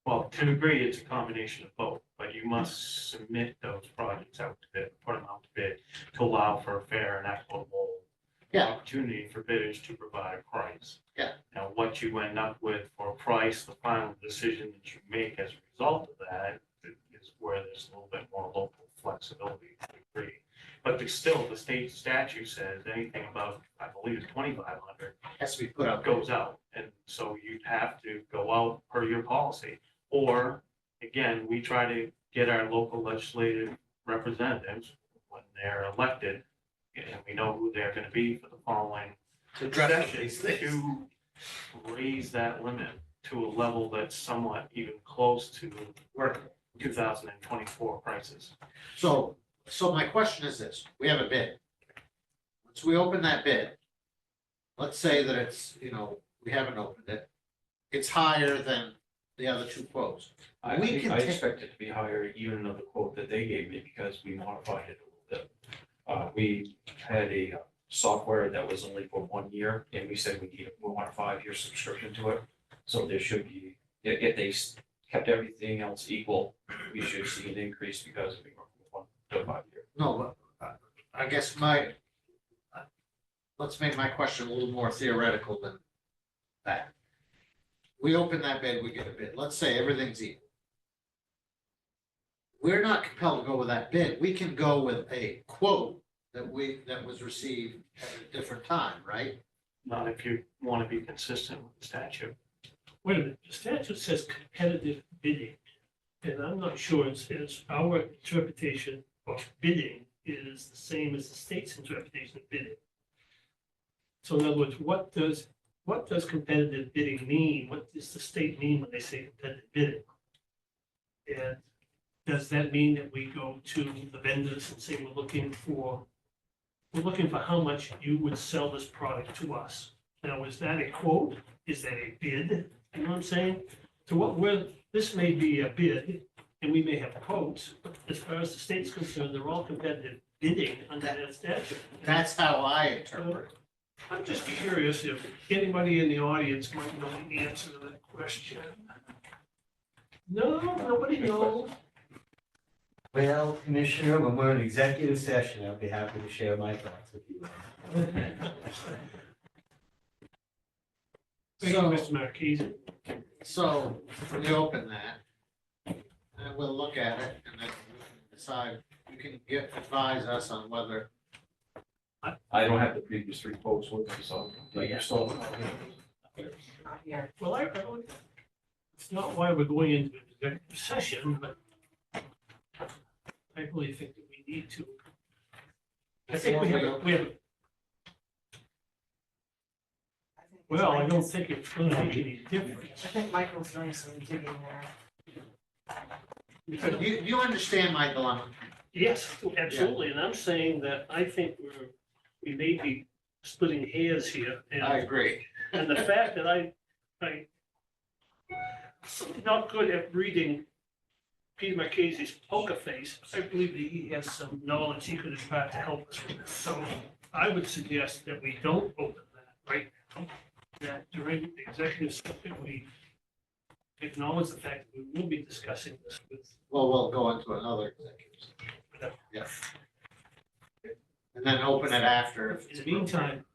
well, to a degree, it's a combination of both, but you must submit those projects out to bid, put them out to bid to allow for a fair and equitable Yeah. opportunity for bidders to provide a price. Yeah. Now, what you end up with for a price, the final decision that you make as a result of that is where there's a little bit more local flexibility to a degree. But there's still, the state statute says anything above, I believe it's 2,500 Has to be put up. goes out. And so you'd have to go out per your policy. Or, again, we try to get our local legislative representatives when they're elected, and we know who they're gonna be for the following To address session, these things. to raise that limit to a level that's somewhat even close to 2024 prices. So my question is this, we have a bid. Once we open that bid, let's say that it's, we haven't opened it, it's higher than the other 2 quotes. I We can take- expect it to be higher even than the quote that they gave me because we modified it a little bit. We had a software that was only for 1 year and we said we want a 5-year subscription to it. So there should be, if they kept everything else equal, we should see an increase because we went from 1 to 5 year. No, but I guess let's make my question a little more theoretical than that. We open that bid, we get a bid. Let's say everything's equal. We're not compelled to go with that bid. We can go with a quote that was received at a different time, right? Not if you want to be consistent with the statute. Wait a minute, the statute says competitive bidding, and I'm not sure it's our interpretation of bidding is the same as the state's interpretation of bidding. So in other words, what does competitive bidding mean? What does the state mean when they say competitive bidding? And does that mean that we go to the vendors and say, we're looking for how much you would sell this product to us? Now, is that a quote? Is that a bid? You know what I'm saying? So this may be a bid, and we may have quotes, but as far as the state's concerned, they're all competitive bidding under that statute. That's how I interpret it. I'm just curious if anybody in the audience might know the answer to that question. No, nobody knows. Well, Commissioner, when we're in executive session, I'll be happy to share my thoughts with you. Thank you, Mr. Marquise. So we open that, and we'll look at it, and then we can decide, you can advise us on whether, I don't have the previous 3 quotes with me, so. Not here. Well, it's not why we're going into executive session, but I really think that we need to. I think we have, well, I don't think it's gonna make any difference. I think Michael's doing some digging there. but you understand my dilemma. Yes, absolutely, and I'm saying that I think we may be splitting hairs here. I agree. And the fact that I'm not good at reading Peter Marchese's poker face, I believe that he has some knowledge he could impart to help us with this. So I would suggest that we don't open that right now, that during the executive session, we acknowledge the fact that we will be discussing this with. Well, we'll go into another executive session. Yeah. And then open it after. In the meantime,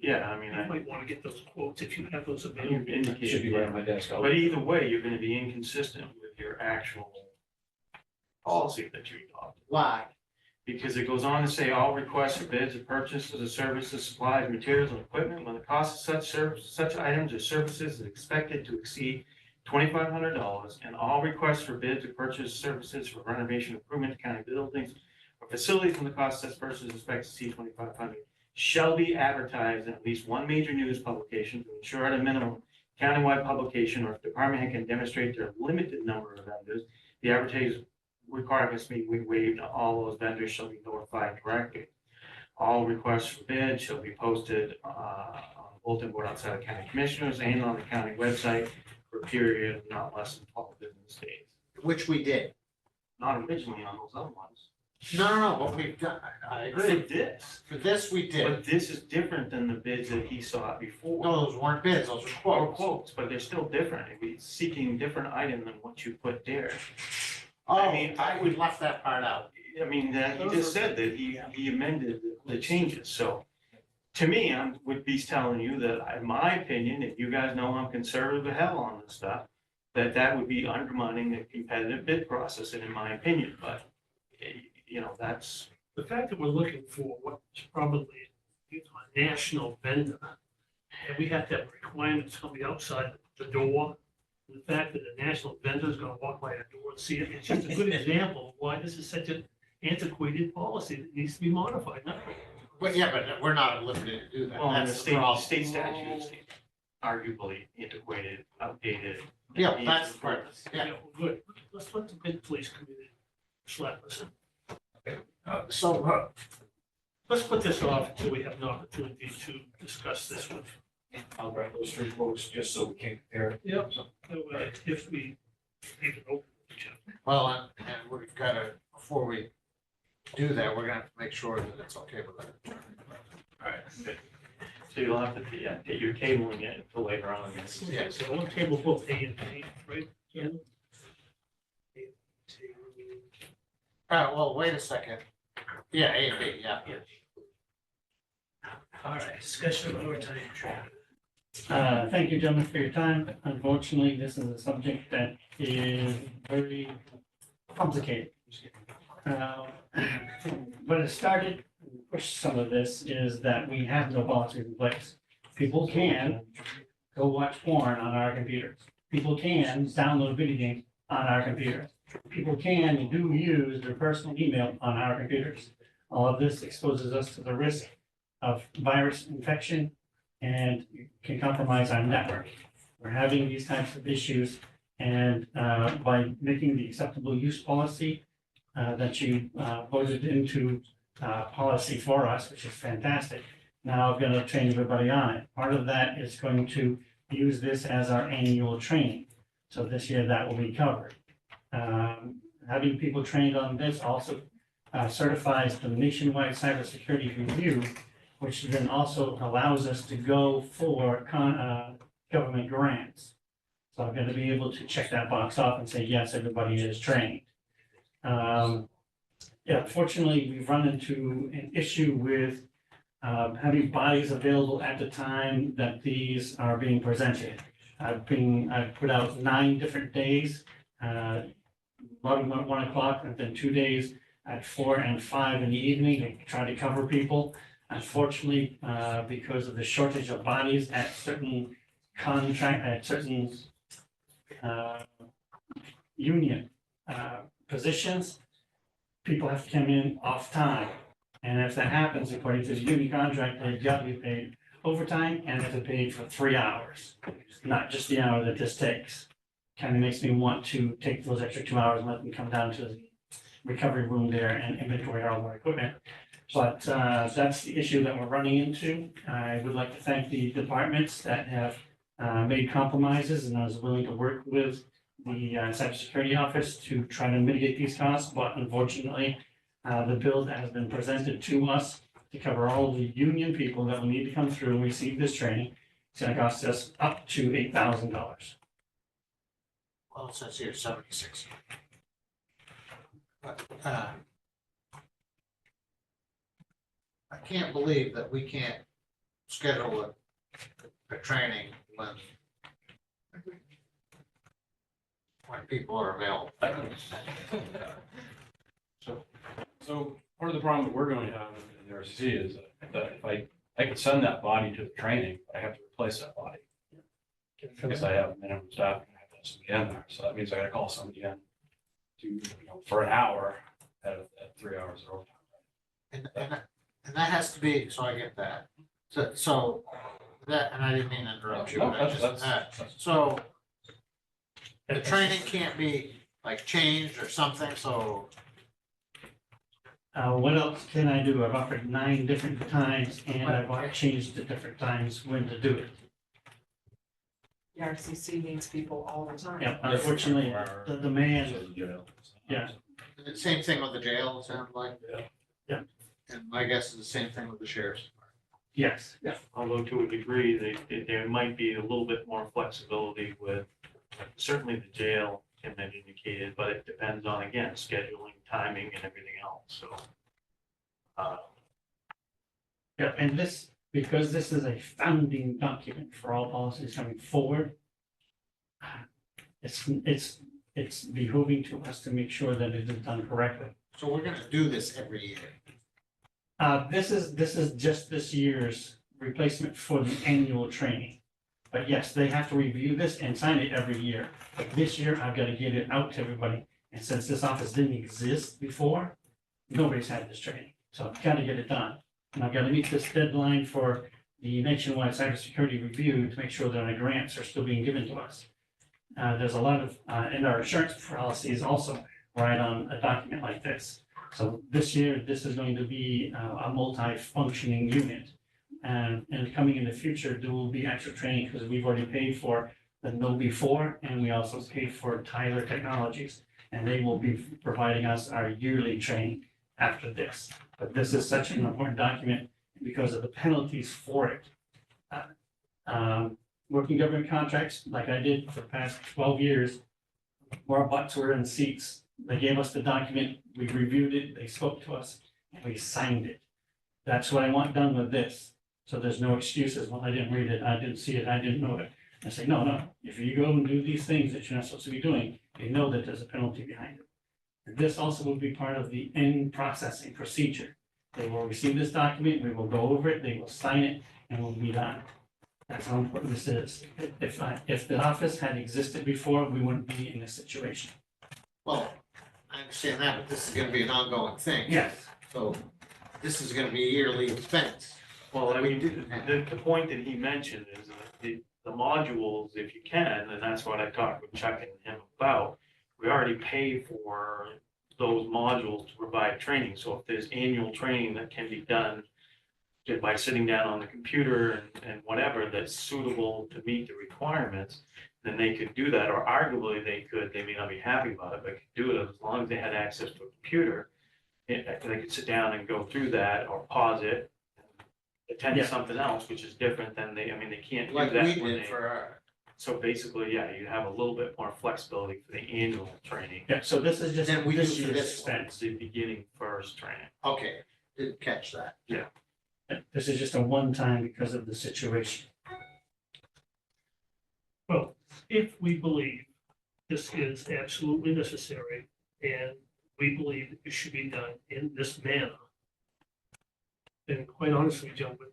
Yeah, I mean, you might want to get those quotes if you have those you available. indicate. Should be right on my desk. But either way, you're gonna be inconsistent with your actual policy that you adopt. Why? Because it goes on to say all requests for bids of purchases of services, supplies, materials, and equipment when the cost of such items or services is expected to exceed $2,500, and all requests for bids or purchase services for renovation, improvement to county buildings or facilities from the cost such purchase expected to see 2,500 shall be advertised in at least one major news publication to ensure at a minimum countywide publication, or if department head can demonstrate their limited number of vendors, the advertising requirements may be waived. All those vendors shall be notified directly. All requests for bid shall be posted on the bulletin board outside of county commissioners and on the county website for a period of not less than 12 business days. Which we did. Not originally on those other ones. No, what we've done, I For agree. this, For this, we did. but this is different than the bids that he saw before. No, those weren't bids, those were Or quotes. quotes, but they're still different. It's seeking different item than what you put there. Oh, I mean, we left that part out. I mean, he just said that he amended the changes, so. To me, would be telling you that, in my opinion, if you guys know I'm conservative as hell on this stuff, that would be undermining the competitive bid process, and in my opinion, but, that's. The fact that we're looking for what's probably a national vendor, and we have to have requirements on the outside the door. The fact that the national vendor is gonna walk by a door and see it, it's just a good example of why this is such an antiquated policy that needs to be modified. But we're not at liberty to do that. Well, and the That's the problem. state statutes arguably antiquated, outdated. Yeah, that's the part, yeah. Good. Let's let the bid police committee slap us. So, Let's put this off until we have an opportunity to discuss this with. I'll grab those 3 quotes just so we can compare. Yep. If we even open each other. well, and we've got to, before we do that, we're gonna have to make sure that it's okay with that. All right, good. So you'll have to, get your tabling it until later on. Yeah. So on table both A and B, right? Yeah. Well, wait a second. Yeah, A and B, yeah. All right, discussion of overtime. Thank you, gentlemen, for your time. Unfortunately, this is a subject that is very complicated. But it started, pushed some of this, is that we have no policy in place. People can go watch porn on our computers. People can download video games on our computers. People can and do use their personal email on our computers. All of this exposes us to the risk of virus infection and can compromise our network. We're having these types of issues, and by making the acceptable use policy that you voted into policy for us, which is fantastic, now I'm going to train everybody on it. Part of that is going to use this as our annual training. So this year that will be covered. Having people trained on this also certifies the nationwide cybersecurity review, which then also allows us to go for government grants. So I'm going to be able to check that box off and say, yes, everybody is trained. Fortunately, we've run into an issue with having bodies available at the time that these are being presented. I've put out 9 different days, starting at 1 o'clock, and then 2 days at 4 and 5 in the evening to try to cover people. Unfortunately, because of the shortage of bodies at certain union positions, people have to come in off time. And if that happens, according to the union contract, they've got to be paid overtime and they're paid for 3 hours, not just the hour that this takes. Kind of makes me want to take those extra 2 hours and let them come down to the recovery room there and inventory all of our equipment. But that's the issue that we're running into. I would like to thank the departments that have made compromises and is willing to work with the cybersecurity office to try to mitigate these costs. But unfortunately, the bill that has been presented to us to cover all the union people that will need to come through and receive this training, it's going to cost us up to $8,000. Well, it says here 76. But, I can't believe that we can't schedule a training when people are available. So part of the problem that we're going to have in the RCC is that if I could send that body to the training, I have to replace that body. Because I have minimum staff, and I have to somebody in there, so that means I gotta call somebody in to, for an hour at 3 hours of overtime. And that has to be, so I get that. So that, and I didn't mean to interrupt you. No, but I that's- just- So the training can't be like changed or something, so What else can I do? I've offered 9 different times and I've changed the different times when to do it. The RCC needs people all the time. Yeah, unfortunately, the demand, yeah. same thing with the jail, it sounds like. Yeah. And my guess is the same thing with the sheriff's. Yes, Although to a degree, there might be a little bit more flexibility with, certainly the jail, Tim had indicated, but it depends on, again, scheduling, timing, and everything else, so. yeah, and this, because this is a founding document for all policies coming forward, it's behooving to us to make sure that it is done correctly. So we're gonna do this every year. This is just this year's replacement for the annual training. But yes, they have to review this and sign it every year. But this year, I've got to get it out to everybody. And since this office didn't exist before, nobody's had this training. So I've got to get it done. And I've got to meet this deadline for the nationwide cybersecurity review to make sure that our grants are still being given to us. There's a lot of, and our insurance policies also right on a document like this. So this year, this is going to be a multi-functioning unit. And coming in the future, there will be extra training because we've already paid for the Know Before, and we also paid for Tyler Technologies. And they will be providing us our yearly training after this. But this is such an important document because of the penalties for it. Working government contracts, like I did for the past 12 years, our butts were in seats. They gave us the document, we reviewed it, they spoke to us, and we signed it. That's what I want done with this. So there's no excuses, well, I didn't read it, I didn't see it, I didn't know it. I say, no, if you go and do these things that you're not supposed to be doing, you know that there's a penalty behind it. And this also will be part of the end processing procedure. They will receive this document, we will go over it, they will sign it, and we'll be done. That's how important this is. If the office had existed before, we wouldn't be in this situation. Well, I understand that, but this is gonna be an ongoing thing. Yes. So this is gonna be a yearly expense. Well, I mean, the point that he mentioned is that the modules, if you can, and that's what I talked with Chuck and him about, we already pay for those modules to provide training. So if there's annual training that can be done just by sitting down on the computer and whatever that's suitable to meet the requirements, then they could do that, or arguably they may not be happy about it, but could do it as long as they had access to a computer. They could sit down and go through that or pause it, attend to Yeah. something else, which is different than they can't do Like that we when did they. for our, So basically, yeah, you have a little bit more flexibility for the annual training. Yeah, so this is just And we this do for year's this It's expense. the beginning first training. okay, didn't catch that. This is just a one-time because of the situation. Well, if we believe this is absolutely necessary and we believe it should be done in this manner, then quite honestly, gentlemen,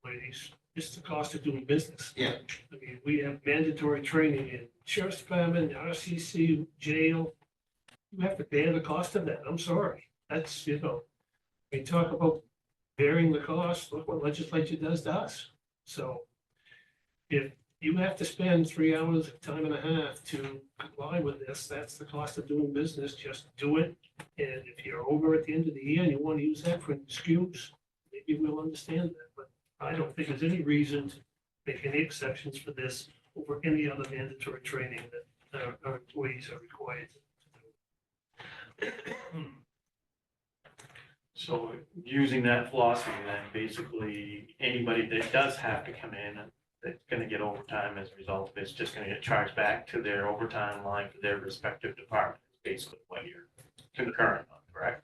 ladies, it's the cost of doing business. Yeah. I mean, we have mandatory training in sheriff's department, RCC, jail. You have to bear the cost of that. I'm sorry. That's, we talk about bearing the cost, look what legislature does to us. So if you have to spend 3 hours, time and a half to comply with this, that's the cost of doing business. Just do it. And if you're over at the end of the year and you want to use that for an excuse, maybe we'll understand that. But I don't think there's any reason to make any exceptions for this over any other mandatory training that our employees are required to do. So using that philosophy, then basically anybody that does have to come in, that's gonna get overtime as a result of it, it's just gonna get charged back to their overtime line for their respective department, basically what you're concurring on, correct?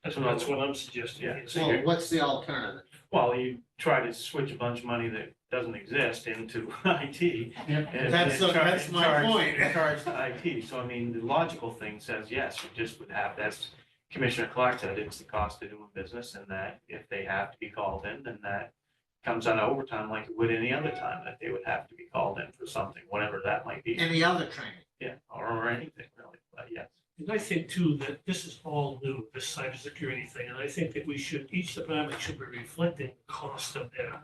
That's what I'm suggesting. Yeah. Yes. Well, what's the alternative? Well, you try to switch a bunch of money that doesn't exist into IT. and That's charge my point. to IT. So I mean, the logical thing says, yes, you just would have, that's Commissioner Clark said, it's the cost of doing business, and that if they have to be called in, then that comes on overtime like it would any other time, that they would have to be called in for something, whatever that might be. Any other training? Yeah, or anything really, but yes. And I think too, that this is all new, this cybersecurity thing, and I think that we should, each department should be reflecting the cost of their,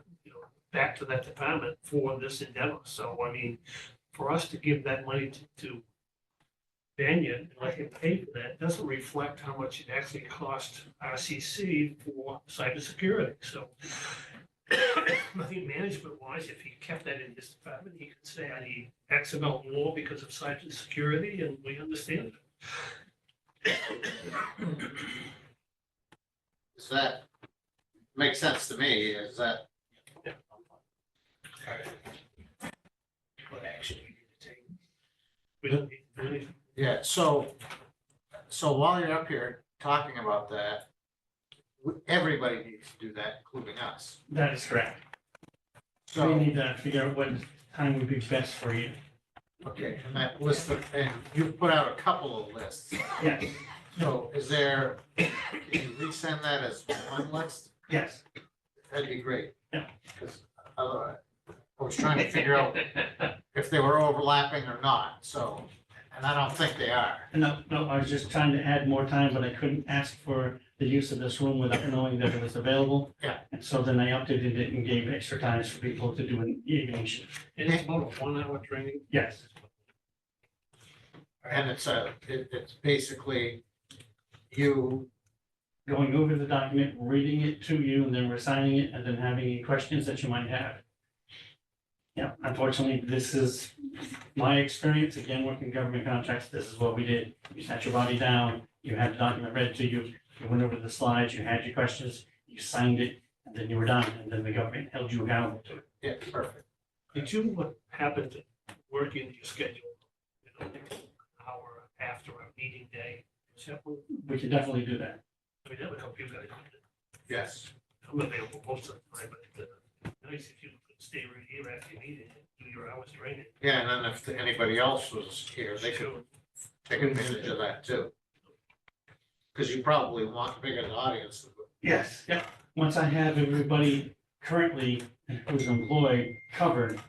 back to that department for this endeavor. So, I mean, for us to give that money to Banyan and let him pay for that, doesn't reflect how much it actually cost RCC for cybersecurity, so. I think management wise, if he kept that in his department, he could say, I need X amount more because of cybersecurity, and we understand it. Does that make sense to me? Is that, Yeah. What action we need to take. We don't need to do anything. yeah, so while you're up here talking about that, everybody needs to do that, including us. That is correct. We So, need to figure out what time would be best for you. okay, and that list of, and you've put out a couple of lists. Yes, So is there, can you resend that as one list? yes. That'd be great. Yeah. Because I was trying to figure out if they were overlapping or not, so, and I don't think they are. No, I was just trying to add more time, but I couldn't ask for the use of this room without knowing that it was available. Yeah. And so then I updated it and gave extra times for people to do an evening shift. And it's about a 1 hour training. Yes, And it's basically you, going over the document, reading it to you, and then we're signing it, and then having any questions that you might have. Yeah, unfortunately, this is my experience, again, working government contracts, this is what we did. You sat your body down, you had the document read to you, you went over the slides, you had your questions, you signed it, and then you were done, and then the government held you accountable to it. yeah, perfect. Did you, what happened to work in your schedule? An hour after a meeting day? Is that what- We can definitely do that. I mean, that would help you guys. Yes. I'm available most of the time, but nice if you could stay right here after your meeting, and do your hours training. Yeah, and then if anybody else was here, they could Sure. take advantage of that too. Because you probably want a bigger audience. Yes, yeah. Once I have everybody currently who's employed covered,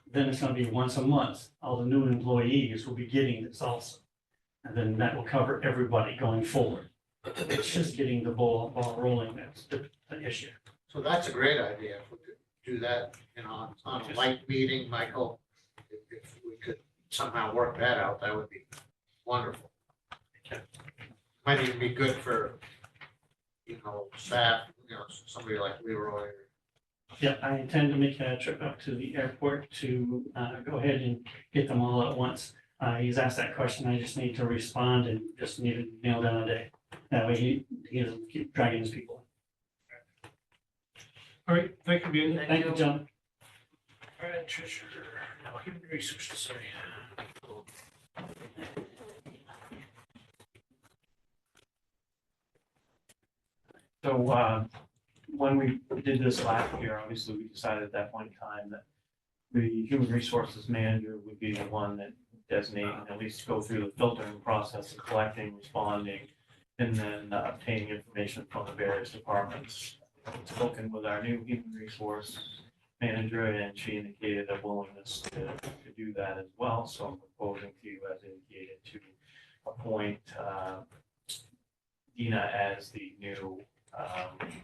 then it's gonna be once a month. All the new employees will be getting this also. And then that will cover everybody going forward. It's just getting the ball rolling, that's the issue. So that's a great idea. If we could do that, on a light meeting, Michael, if we could somehow work that out, that would be wonderful. Might even be good for, staff, somebody like Leroy. Yep, I intend to make a trip up to the airport to go ahead and get them all at once. He's asked that question, I just need to respond and just need to nail down a day. That way he doesn't keep dragging his people. All right, thank you, Ben. Thank you, John. All right, Tricia, now human resources, sorry. So, when we did this last year, obviously, we decided at that point in time that the human resources manager would be the one that designate and at least go through the filtering process of collecting, responding, and then obtaining information from the various departments. Spoken with our new human resource manager, and she indicated a willingness to do that as well. So I'm proposing to you, as indicated, to appoint Dina as the new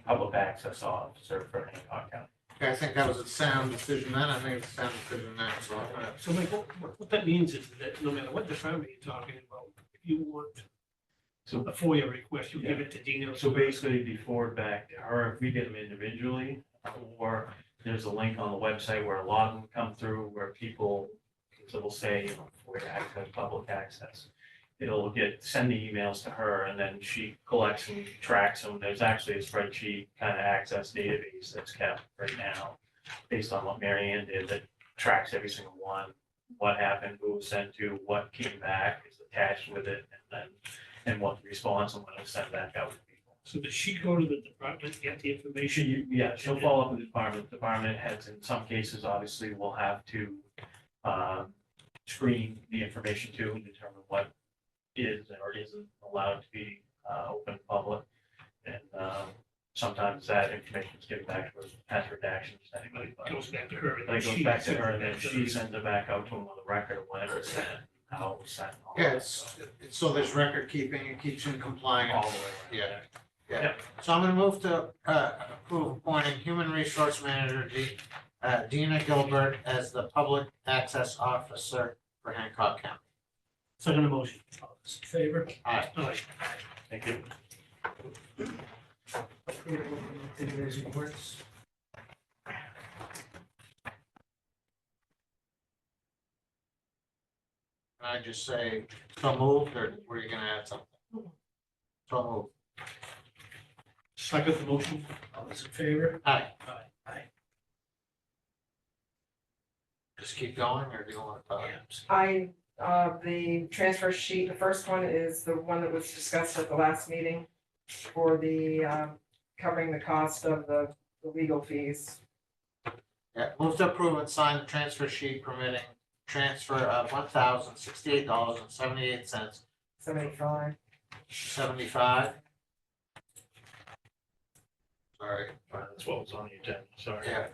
public access officer for Hancock County. I think that was a sound decision then, I think it's a sound decision now, so I'm gonna. So Mike, what that means is that no matter what department you're talking about, if you want So a FOIA request, you give it to Dina. So basically, it'd be forwarded back to her if we did them individually, or there's a link on the website where a lot of them come through where people will say, FOIA access, public access. It'll send the emails to her, and then she collects and tracks them. There's actually a spreadsheet kind of access database that's kept right now based on what Mary Ann did, that tracks every single one, what happened, who was sent to, what came back is attached with it, and what the response and when it was sent back out to people. So does she go to the department, get the information? Yeah, she'll follow up with the department. Department heads, in some cases, obviously, will have to screen the information to and determine what is or isn't allowed to be open public. And sometimes that information is given back to us as redactions anyway, but. It goes back to her. But it goes back to her, and then she sends it back out to him on the record of when it was sent, how it was sent. and all that Yes, stuff. so there's record keeping, it keeps in compliance. All the way around. Yeah. So I'm gonna move to approve appointing Human Resource Manager Dina Gilbert as the Public Access Officer for Hancock County. Second motion. All those in favor? Aye. Aye. Thank you. Approval of today's reports. Can I just say, so moved, or were you gonna add something? So moved. Second the motion. All those in favor? Aye. Aye. Aye. Just keep going, or do you want to? The transfer sheet, the first one is the one that was discussed at the last meeting for the, covering the cost of the legal fees. Yeah, move to approve and sign the transfer sheet permitting transfer of $1,068.78, 75. 75. Sorry. That's what was on the agenda, sorry. Yeah.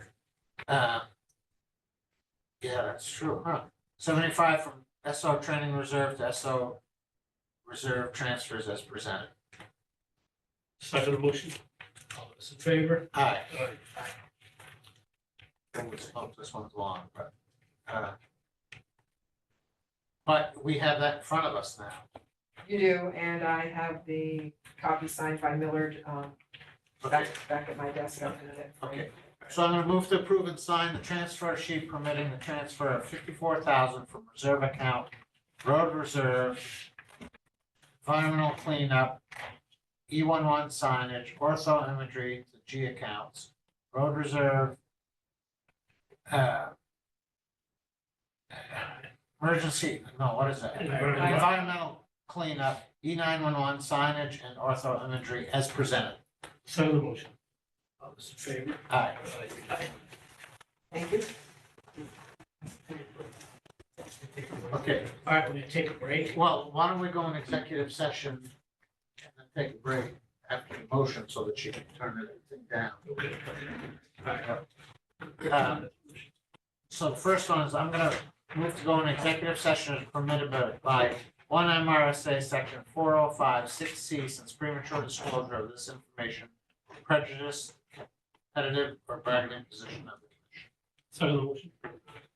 Yeah, that's true, huh? 75 from SO Training Reserve to SO Reserve transfers as presented. Second the motion. All those in favor? Aye. Aye. This one's long, but we have that in front of us now. You do, and I have the copy signed by Millard, Okay, back at my desk. I'm gonna get it for you. okay. So I'm gonna move to approve and sign the transfer sheet permitting the transfer of $54,000 from reserve account, road reserve, environmental cleanup, E11 signage, ortho imagery to G accounts, road reserve, emergency, no, what is that? Environmental cleanup, E911 signage and ortho imagery as presented. Second the motion. All those in favor? Aye. Aye. Thank you. Okay, All right, we're gonna take a break. well, why don't we go in executive session and then take a break after the motion so that she can turn everything down. Okay. So the first one is I'm gonna move to go in executive session as permitted by one MRSA section 4056C, since premature disclosure of this information will prejudice competitive or bargaining position of the commission. Second the motion.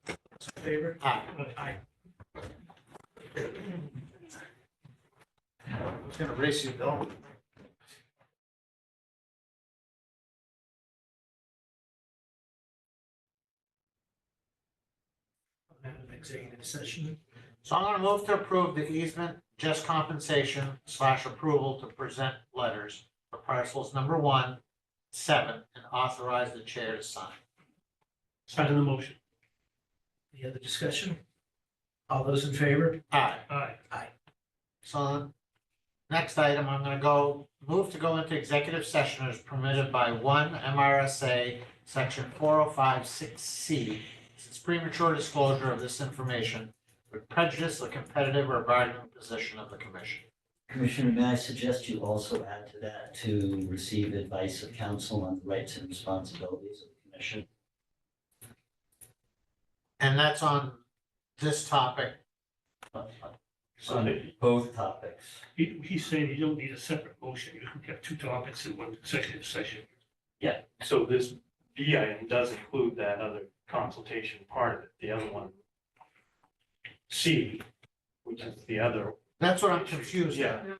Those in favor? Aye. Aye. I was gonna race you, Bill. Out of executive session. So I'm gonna move to approve the easement, just compensation / approval to present letters for parcels number 1, 7, and authorize the chair to sign. Second the motion. Any other discussion? All those in favor? Aye. Aye. So next item, I'm gonna move to go into executive session as permitted by one MRSA section 4056C, since premature disclosure of this information would prejudice the competitive or bargaining position of the commission. Commissioner, may I suggest you also add to that to receive advice of counsel on the rights and responsibilities of the commission? And that's on this topic. On both topics. He's saying you don't need a separate motion. You can get two topics in one executive session. Yeah, so this B item does include that other consultation part of it, the other one. C, which is the other. That's what I'm confused Yeah. at.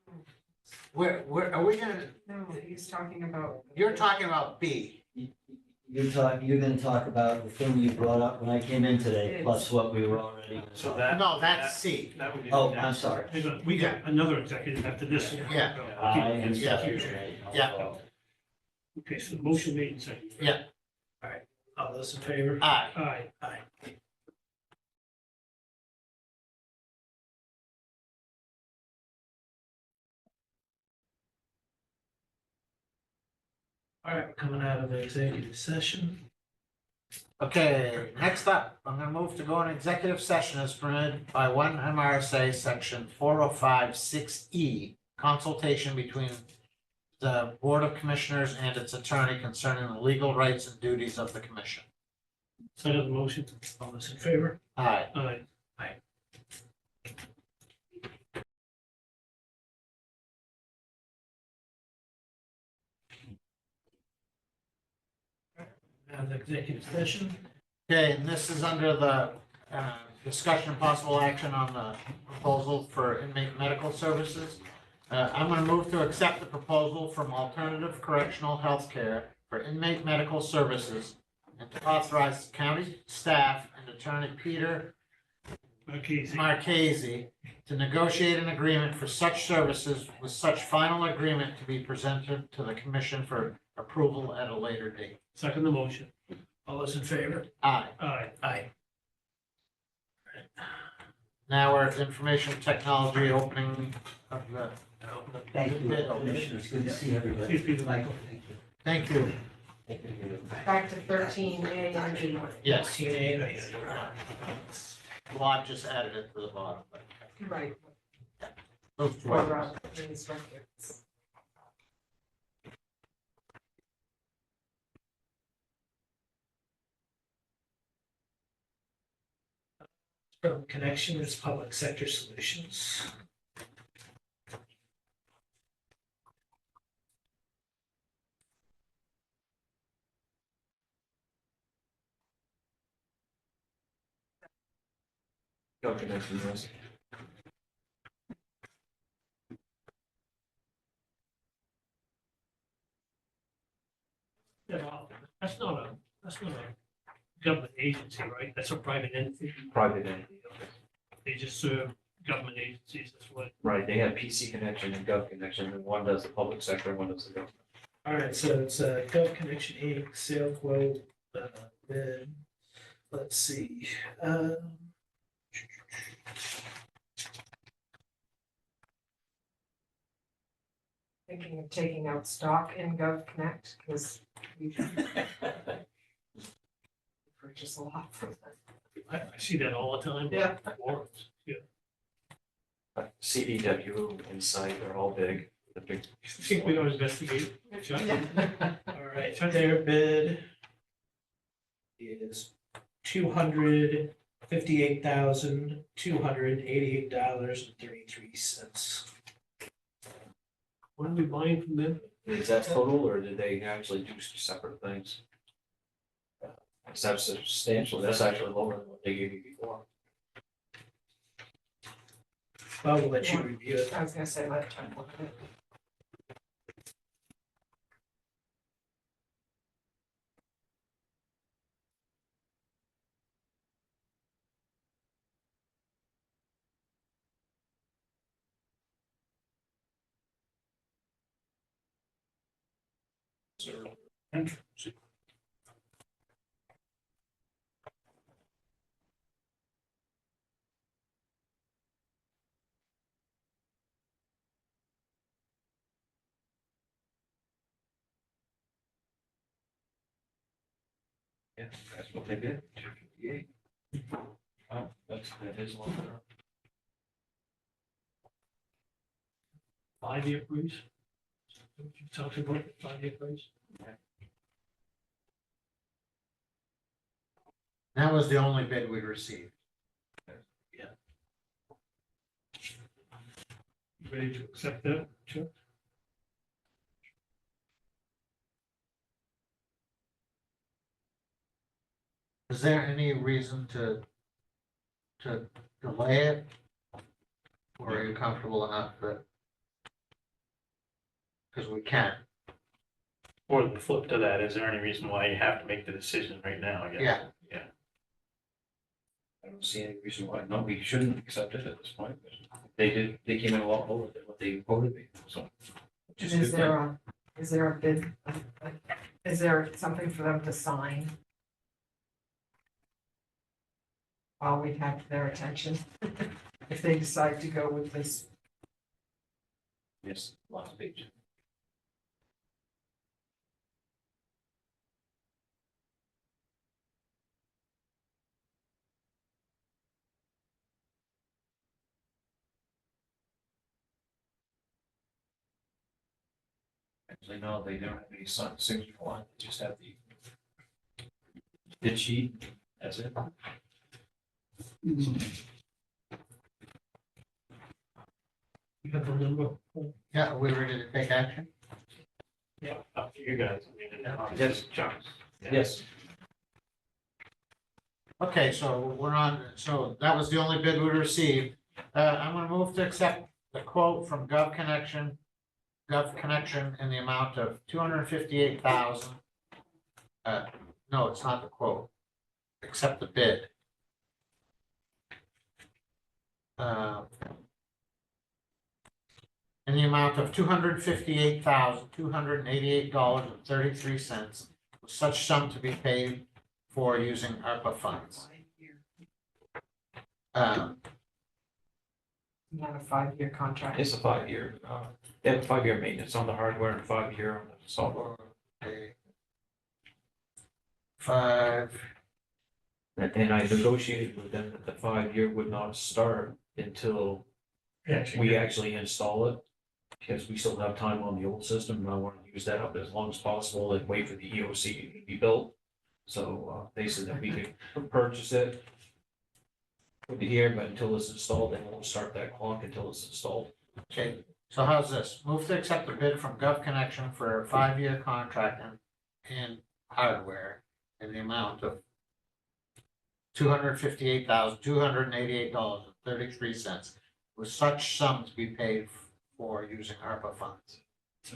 Where, are we gonna, No, he's talking about. you're talking about B. You're gonna talk about the thing you brought up when I came in today, plus what we were already. gonna So talk that. No, that's C. That would be. Oh, I'm sorry. Hang on, we got another executive after this. Yeah. I am Yeah. sorry. Right, I'll Yeah. follow. Okay, so the motion made and seconded. Yeah. All those in favor? Aye. Aye. Aye. All right, we're coming out of the executive session. Okay, next up, I'm gonna move to go in executive session as permitted by one MRSA section 4056E, consultation between the Board of Commissioners and its attorney concerning the legal rights and duties of the commission. Second the motion. All those in favor? Aye. Aye. Now the executive session. Okay, and this is under the discussion and possible action on the proposal for inmate medical services. I'm going to move to accept the proposal from Alternative Correctional Healthcare for inmate medical services and to authorize county staff and Attorney Peter Marchese to negotiate an agreement for such services with such final agreement to be presented to the commission for approval at a later date. Second the motion. All those in favor? Aye. Aye. Aye. Now we're at information technology opening of the. Thank you, Commissioners. Good to see everybody. Excuse me, Michael, thank you. Thank you. Back to 13A and B. Yes, TNA. Bob just added it to the bottom. but Right. those two For, items. these records. From Connections Public Sector Solutions. That's not a government agency, right? That's a private entity. Private entity. They just serve government agencies. That's what. Right, they have PC connection and Gov connection, and one does the public sector, one does the government. All right, so it's Gov Connection Inc. Sale quote. Then let's see. Thinking of taking out stock in Gov Connect, because we purchase a lot from them. I see that all the time. Yeah. Warrants. Yeah. CDW, Insight, they're all big, the big. Think we don't investigate. Chuck? All right, so their bid is $258,288.33. What are we buying from them? Is that total, or did they actually do separate things? Because that's substantial, that's actually lower than what they gave you before. Well, we'll let you review it. I was gonna say, let time look at it. Yeah, that's what they did, 258. Oh, that is one. 5-year freeze? You talked about 5-year freeze? That was the only bid we received. Ready to accept that? Chuck? Is there any reason to delay it? Or are you comfortable enough that? Because we can. Or the flip to that, is there any reason why you have to make the decision right now, I guess? Yeah. Yeah. I don't see any reason why, no, we shouldn't accept it at this point, but they came in a lot lower than what they quoted me, so. which And a is good there a bid, is there something for them to sign? While we have their attention, if they decide to go with this. thing. Yes, last page. I know they don't have any signature line, they just have the bid sheet, that's it. You have the number? Yeah, we ready to take action? Yeah, up to you guys. I mean, Yes. John. Yes. Okay, so we're on, so that was the only bid we received. I'm gonna move to accept the quote from Gov Connection in the amount of $258,000. No, it's not the quote. Accept the bid. In the amount of $258,288.33, with such sum to be paid for using ARPA funds. Not a 5-year contract. It's a 5-year, they have a 5-year maintenance on the hardware and 5-year on the software. Five, And I negotiated with them that the 5-year would not start until we actually install it. Because we still have time on the old system, and I want to use that up as long as possible and wait for the EOC to be built. So they said that we could purchase it, put it here, but until it's installed, they won't start that clock until it's installed. okay, so how's this? Move to accept the bid from Gov Connection for a 5-year contract and hardware in the amount of $258,288.33, with such sum to be paid for using ARPA funds.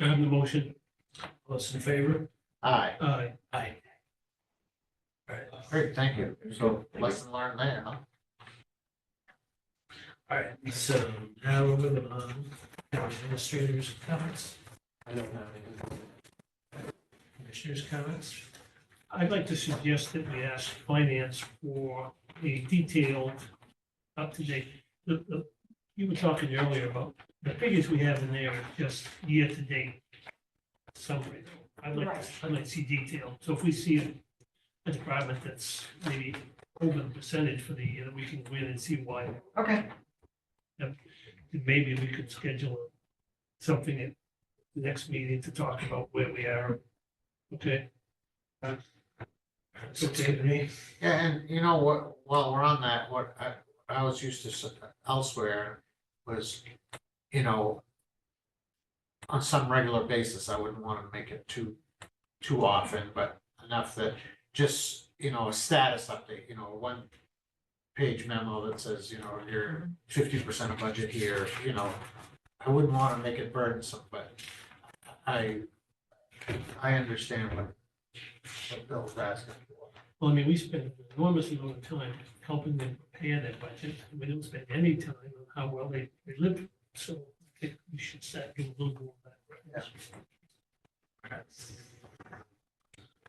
I have the motion. All those in favor? Aye, Aye. Aye. great, thank you. So lesson learned there, huh? All right, so now we're moving on. Administrators' comments. I don't have any. Commissioners' comments. I'd like to suggest that we ask finance for a detailed, up-to-date, you were talking earlier about the figures we have in there are just year-to-date summary. I'd like to see detail. So if we see a department that's maybe over the percentage for the year, we can go in and see why. Okay, Maybe we could schedule something at the next meeting to talk about where we are. Okay? It's okay to me. Yeah, and you know what, while we're on that, what I was used to elsewhere was, you know, on some regular basis, I wouldn't want to make it too often, but enough that just, you know, a status update, you know, a 1-page memo that says, you know, you're 50% of budget here, you know. I wouldn't want to make it burdensome, but I understand what Bill's asking for. Well, I mean, we spend an enormous amount of time helping them prepare their budget. We don't spend any time on how well they live. So I think we should start doing a little more of that.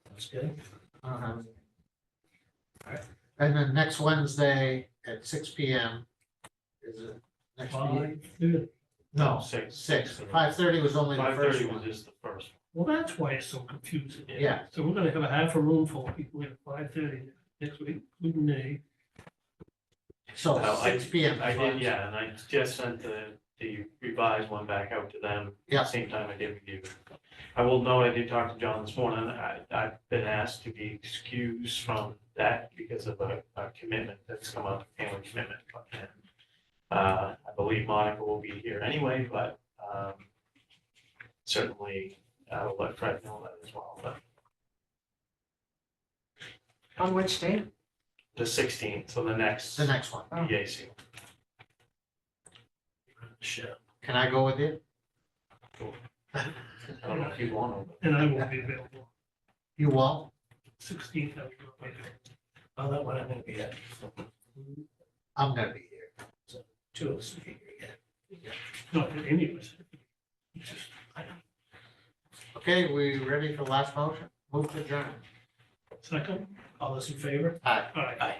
That's good. And then next Wednesday at 6 PM is it next meeting? 5:30. No, 6. 5:30 was only the 5:30 first was one. just the first. Well, that's why it's so confusing. Yeah, So we're gonna have a half a room full of people at 5:30 next week, including me. so Well, 6 PM. I did, yeah, and I just sent the revised one back out to them. At Yeah. the same time I did with you. I will note, I did talk to John this morning. I've been asked to be excused from that because of a commitment that's come up, family commitment. I believe Monica will be here anyway, but certainly I will let Fred know that as well, but on which date? the 16th, so the next one. EAC. Sure. Can I go with you? I don't know if you want to. And I won't be available. You won't? 16th, I will not be available. Oh, that one I'm gonna be at. I'm gonna be here. Two of us will be here, yeah. Not that any of us. It's just, Okay, we ready for the last motion? Move to adjourn. second, All those in favor? Aye. all right. Aye.